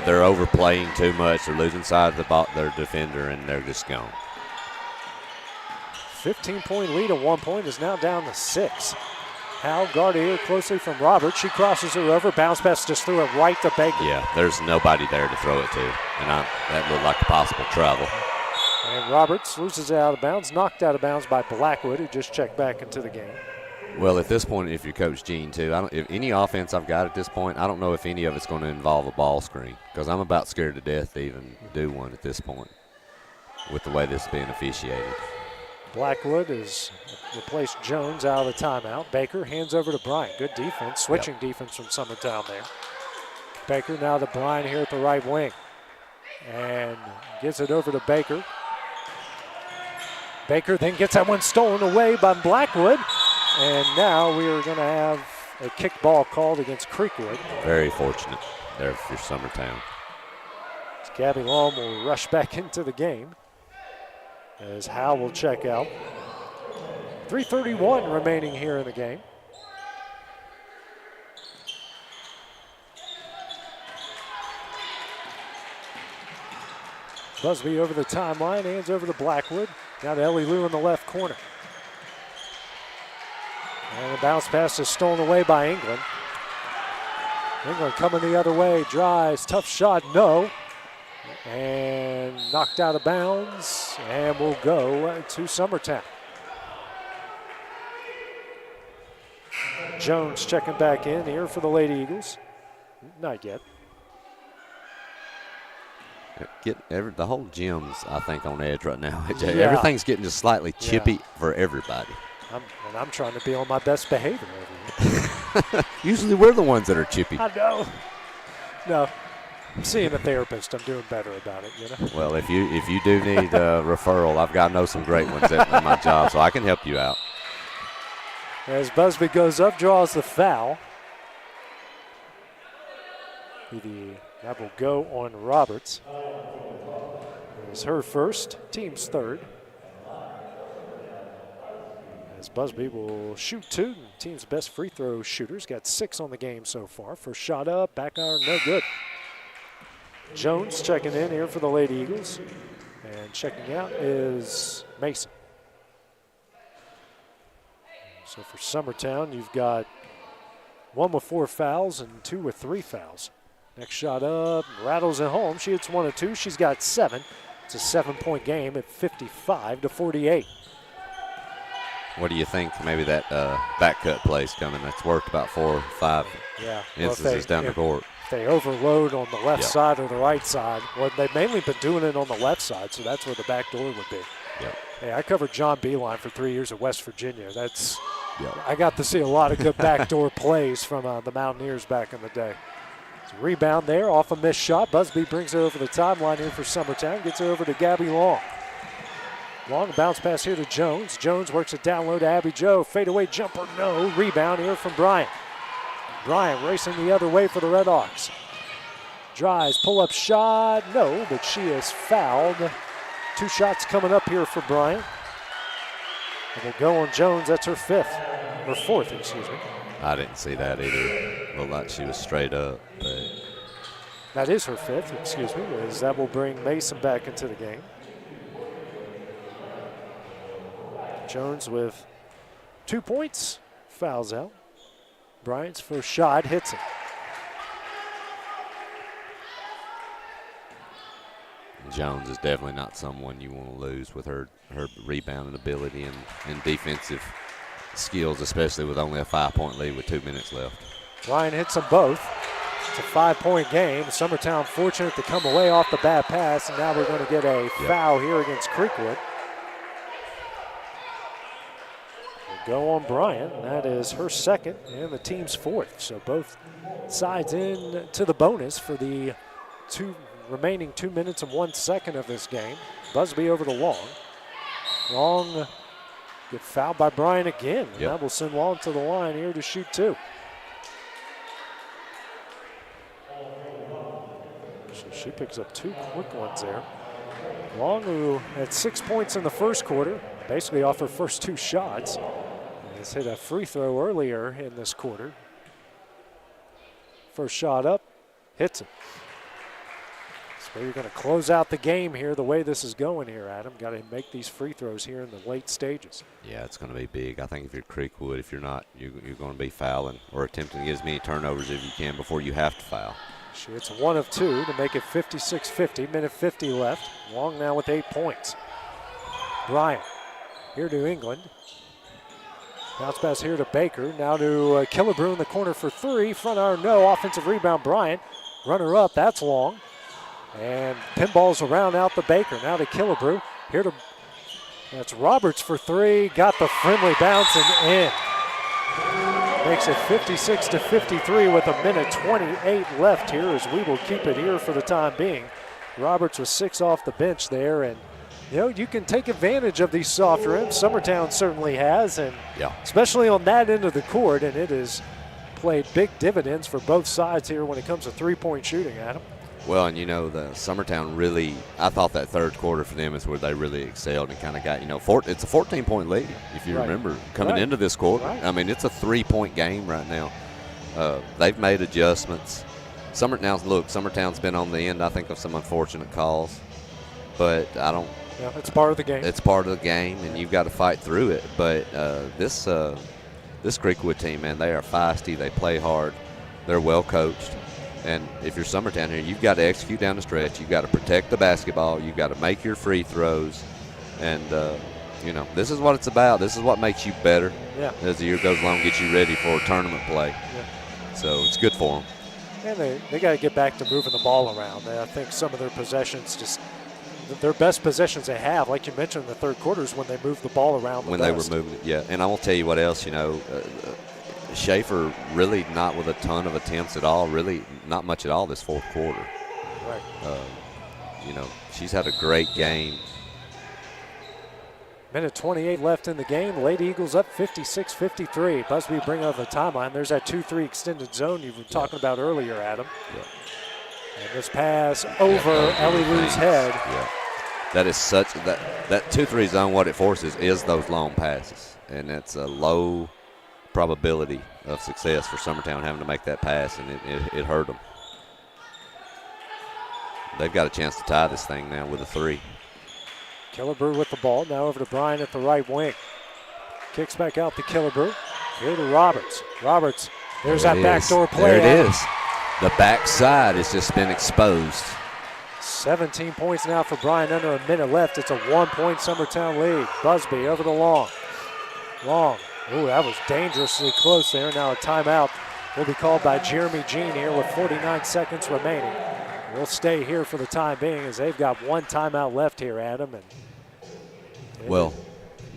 They're overplaying too much. They're losing sight of their defender, and they're just gone. 15-point lead at 1 point is now down to 6. Hal guarded here closely from Roberts. She crosses her over. Bounce pass just threw it right to Baker. Yeah, there's nobody there to throw it to, and that looked like a possible travel. And Roberts loses it out of bounds, knocked out of bounds by Blackwood, who just checked back into the game. Well, at this point, if you're Coach Jean, too, if any offense I've got at this point, I don't know if any of it's going to involve a ball screen because I'm about scared to death to even do one at this point with the way this is being officiated. Blackwood has replaced Jones out of the timeout. Baker hands over to Bryant. Good defense, switching defense from Summertown there. Baker now to Bryant here at the right wing. And gets it over to Baker. Baker then gets that one stolen away by Blackwood. And now we are going to have a kick ball called against Creekwood. Very fortunate there for Summertown. Gabby Long will rush back into the game as Howe will check out. 3:31 remaining here in the game. Busby over the timeline, hands over to Blackwood. Now to Ellie Lou in the left corner. And the bounce pass is stolen away by England. England coming the other way, drives, tough shot, no. And knocked out of bounds, and will go to Summertown. Jones checking back in here for the Lady Eagles. Not yet. The whole gym's, I think, on edge right now. Everything's getting just slightly chippy for everybody. I'm trying to be on my best behavior over here. Usually we're the ones that are chippy. I know. No, I'm seeing a therapist. I'm doing better about it, you know. Well, if you do need a referral, I know some great ones at my job, so I can help you out. As Busby goes up, draws the foul. That will go on Roberts. It's her first, team's third. As Busby will shoot two, team's best free throw shooters. Got 6 on the game so far. First shot up, back iron, no good. Jones checking in here for the Lady Eagles. And checking out is Mason. So for Summertown, you've got 1 with 4 fouls and 2 with 3 fouls. Next shot up, rattles it home. She hits 1 of 2. She's got 7. It's a 7-point game at 55-48. What do you think? Maybe that back cut play's coming. That's worked about 4 or 5 instances down the court. If they overload on the left side or the right side, well, they've mainly been doing it on the left side, so that's where the back door would be. Yep. Hey, I covered John Beeline for 3 years at West Virginia. I got to see a lot of good backdoor plays from the Mountaineers back in the day. So rebound there off a missed shot. Busby brings it over the timeline here for Summertown. Gets it over to Gabby Long. Long bounce pass here to Jones. Jones works it down low to Abby Jo. Fadeaway jumper, no. Rebound here from Bryant. Bryant racing the other way for the Redhawks. Drives, pull-up shot, no, but she is fouled. 2 shots coming up here for Bryant. And they go on Jones. That's her 5th, or 4th, excuse me. I didn't see that either. Looked like she was straight up. But that is her 5th, excuse me, as that will bring Mason back into the game. Jones with 2 points, fouls out. Bryant's first shot hits it. Jones is definitely not someone you want to lose with her rebounding ability and defensive skills, especially with only a 5-point lead with 2 minutes left. Bryant hits them both. It's a 5-point game. Summertown fortunate to come away off the bad pass, and now we're going to get a foul here against Creekwood. Go on Bryant, and that is her 2nd and the team's 4th. So both sides in to the bonus for the remaining 2 minutes and 1 second of this game. Busby over to Long. Long get fouled by Bryant again. And that will send Long to the line here to shoot 2. So she picks up 2 quick ones there. Long, who had 6 points in the first quarter, basically off her first 2 shots. Has hit a free throw earlier in this quarter. First shot up, hits it. So you're going to close out the game here the way this is going here, Adam. Got to make these free throws here in the late stages. Yeah, it's going to be big. I think if you're Creekwood, if you're not, you're going to be fouling or attempting to get as many turnovers as you can before you have to foul. She hits 1 of 2 to make it 56-50. Minute 50 left. Long now with 8 points. Bryant here to England. Bounce pass here to Baker. Now to Killebrew in the corner for 3. Front iron, no. Offensive rebound, Bryant. Runner up, that's Long. And pinballs around out the Baker. Now to Killebrew. Here to, that's Roberts for 3. Got the friendly bounce and in. Makes it 56-53 with a minute 28 left here as we will keep it here for the time being. Roberts with 6 off the bench there, and you know, you can take advantage of these soft rims. Summertown certainly has, and especially on that end of the court, and it has played big dividends for both sides here when it comes to 3-point shooting, Adam. Well, and the Summertown really, I thought that third quarter for them is where they really excelled and kind of got, it's a 14-point lead, if you remember, coming into this quarter. Right. I mean, it's a 3-point game right now. They've made adjustments. Summertown's been on the end, I think, of some unfortunate calls, but I don't. Yeah, it's part of the game. It's part of the game, and you've got to fight through it. But this Creekwood team, man, they are feisty. They play hard. They're well coached. And if you're Summertown here, you've got to execute down the stretch. You've got to protect the basketball. You've got to make your free throws. And, this is what it's about. This is what makes you better as the year goes along, get you ready for tournament play. Yeah. So it's good for them. And they got to get back to moving the ball around. I think some of their possessions their best possessions they have, like you mentioned in the third quarter, is when they move the ball around when they were moving it, yeah. And I will tell you what else, Schaefer really not with a ton of attempts at all, really not much at all this fourth quarter. Right. She's had a great game. Minute 28 left in the game. Lady Eagles up 56-53. Busby bring up the timeline. There's that 2-3 extended zone you've been talking about earlier, Adam. Yeah. And this pass over Ellie Lou's head. Yeah. That is such that 2-3 zone. What it forces is those long passes, and it's a low probability of success for Summertown having to make that pass, and it hurt them. They've got a chance to tie this thing now with a 3. Killebrew with the ball. Now over to Bryan at the right wing. Kicks back out to Killebrew. Here to Roberts. Roberts, there's that backdoor play. There it is. The backside has just been exposed. 17 points now for Bryan, under a minute left. It's a 1-point Summertown lead. Busby over to Long. Long. Ooh, that was dangerously close there. Now a timeout will be called by Jeremy Jean here with 49 seconds remaining. We'll stay here for the time being as they've got one timeout left here, Adam. Well,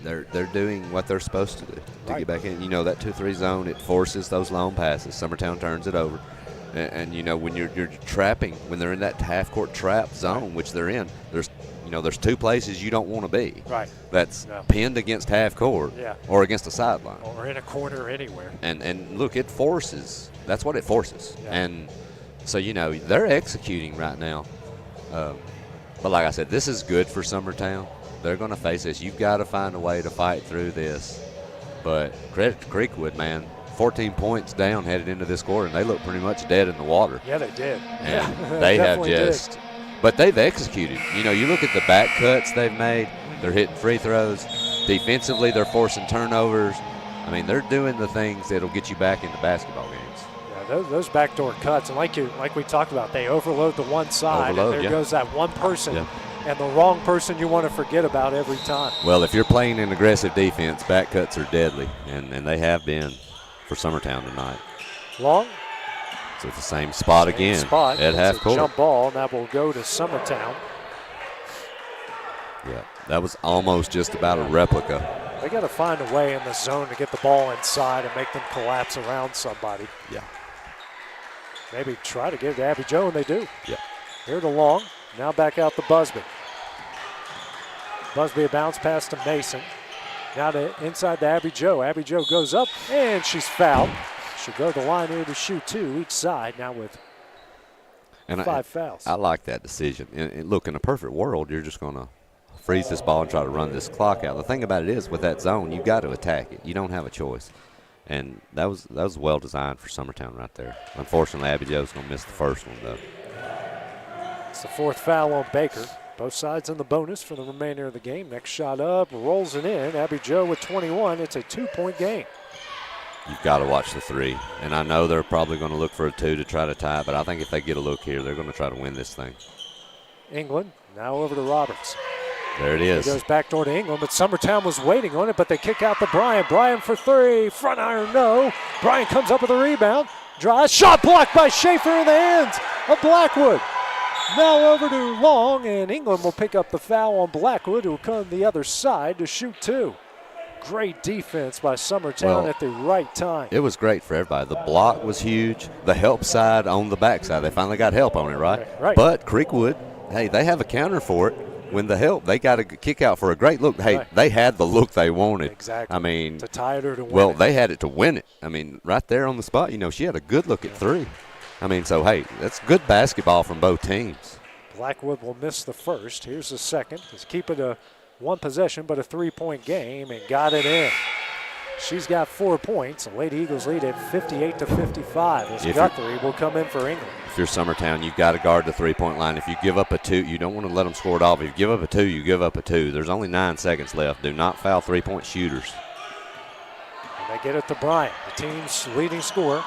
they're doing what they're supposed to do to get back in. That 2-3 zone, it forces those long passes. Summertown turns it over. And when you're trapping, when they're in that half-court trap zone, which they're in, there's 2 places you don't want to be. Right. That's pinned against half court or against the sideline. Or in a corner anywhere. And look, it forces. That's what it forces. Yeah. And so, they're executing right now. But like I said, this is good for Summertown. They're going to face this. You've got to find a way to fight through this. But credit to Creekwood, man. 14 points down headed into this quarter, and they look pretty much dead in the water. Yeah, they did. And they have just – but they've executed. You look at the back cuts they've made. They're hitting free throws. Defensively, they're forcing turnovers. I mean, they're doing the things that'll get you back into basketball games. Yeah, those backdoor cuts, and like we talked about, they overload the one side, and there goes that one person. Yeah. And the wrong person you want to forget about every time. Well, if you're playing an aggressive defense, back cuts are deadly, and they have been for Summertown tonight. Long. So it's the same spot again at half court. Jump ball, and that will go to Summertown. Yeah, that was almost just about a replica. They got to find a way in the zone to get the ball inside and make them collapse around somebody. Yeah. Maybe try to get it to Abby Jo, and they do. Yeah. Here to Long. Now back out to Busby. Busby a bounce pass to Mason. Now to inside to Abby Jo. Abby Jo goes up, and she's fouled. She'll go to the line here to shoot 2 each side now with 5 fouls. I like that decision. And look, in a perfect world, you're just going to freeze this ball and try to run this clock out. The thing about it is, with that zone, you've got to attack it. You don't have a choice. And that was well designed for Summertown right there. Unfortunately, Abby Jo's going to miss the first one, though. It's the 4th foul on Baker. Both sides in the bonus for the remainder of the game. Next shot up, rolls it in. Abby Jo with 21. It's a 2-point game. You've got to watch the 3. And I know they're probably going to look for a 2 to try to tie, but I think if they get a look here, they're going to try to win this thing. England now over to Roberts. There it is. It goes backdoor to England, but Summertown was waiting on it, but they kick out to Bryan. Bryan for 3. Front iron, no. Bryan comes up with a rebound. Drives. Shot blocked by Schaefer in the hands of Blackwood. Now over to Long, and England will pick up the foul on Blackwood, who will come the other side to shoot 2. Great defense by Summertown at the right time. It was great for everybody. The block was huge. The help side on the backside, they finally got help on it, right? Right. But Creekwood, hey, they have a counter for it. When the help, they got a kick out for a great look. Hey, they had the look they wanted. Exactly. I mean, to tie it or to win well, it. they had it to win it. I mean, right there on the spot, she had a good look at 3. I mean, so, hey, that's good basketball from both teams. Blackwood will miss the first. Here's the second. Let's keep it a one possession, but a 3-point game, and got it in. She's got 4 points. The Lady Eagles lead at 58-55 as Guthrie will come in for England. If you're Summertown, you've got to guard the 3-point line. If you give up a 2, you don't want to let them score it off. If you give up a 2, you give up a 2. There's only 9 seconds left. Do not foul 3-point shooters. And they get it to Bryant, the team's leading scorer.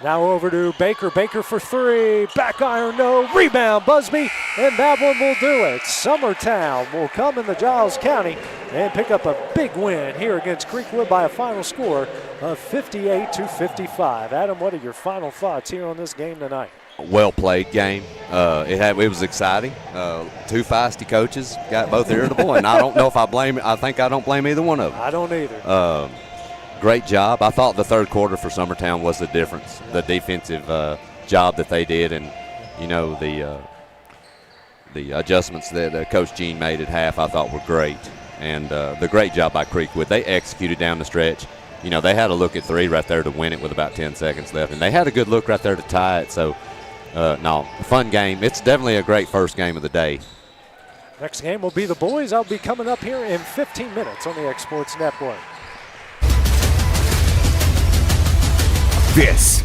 Now over to Baker. Baker for 3. Back iron, no. Rebound, Busby, and that one will do it. Summertown will come in the Giles County and pick up a big win here against Creekwood by a final score of 58-55. Adam, what are your final thoughts here on this game tonight? Well played game. It was exciting. 2 feisty coaches got both irritable, and I don't know if I don't blame either one of them. I don't either. Great job. I thought the third quarter for Summertown was the difference. The defensive job that they did, and the adjustments that Coach Jean made at half, I thought were great. And the great job by Creekwood. They executed down the stretch. They had a look at 3 right there to win it with about 10 seconds left, and they had a good look right there to tie it. So, fun game. It's definitely a great first game of the day. Next game will be the boys. I'll be coming up here in 15 minutes on the X Sports Network. This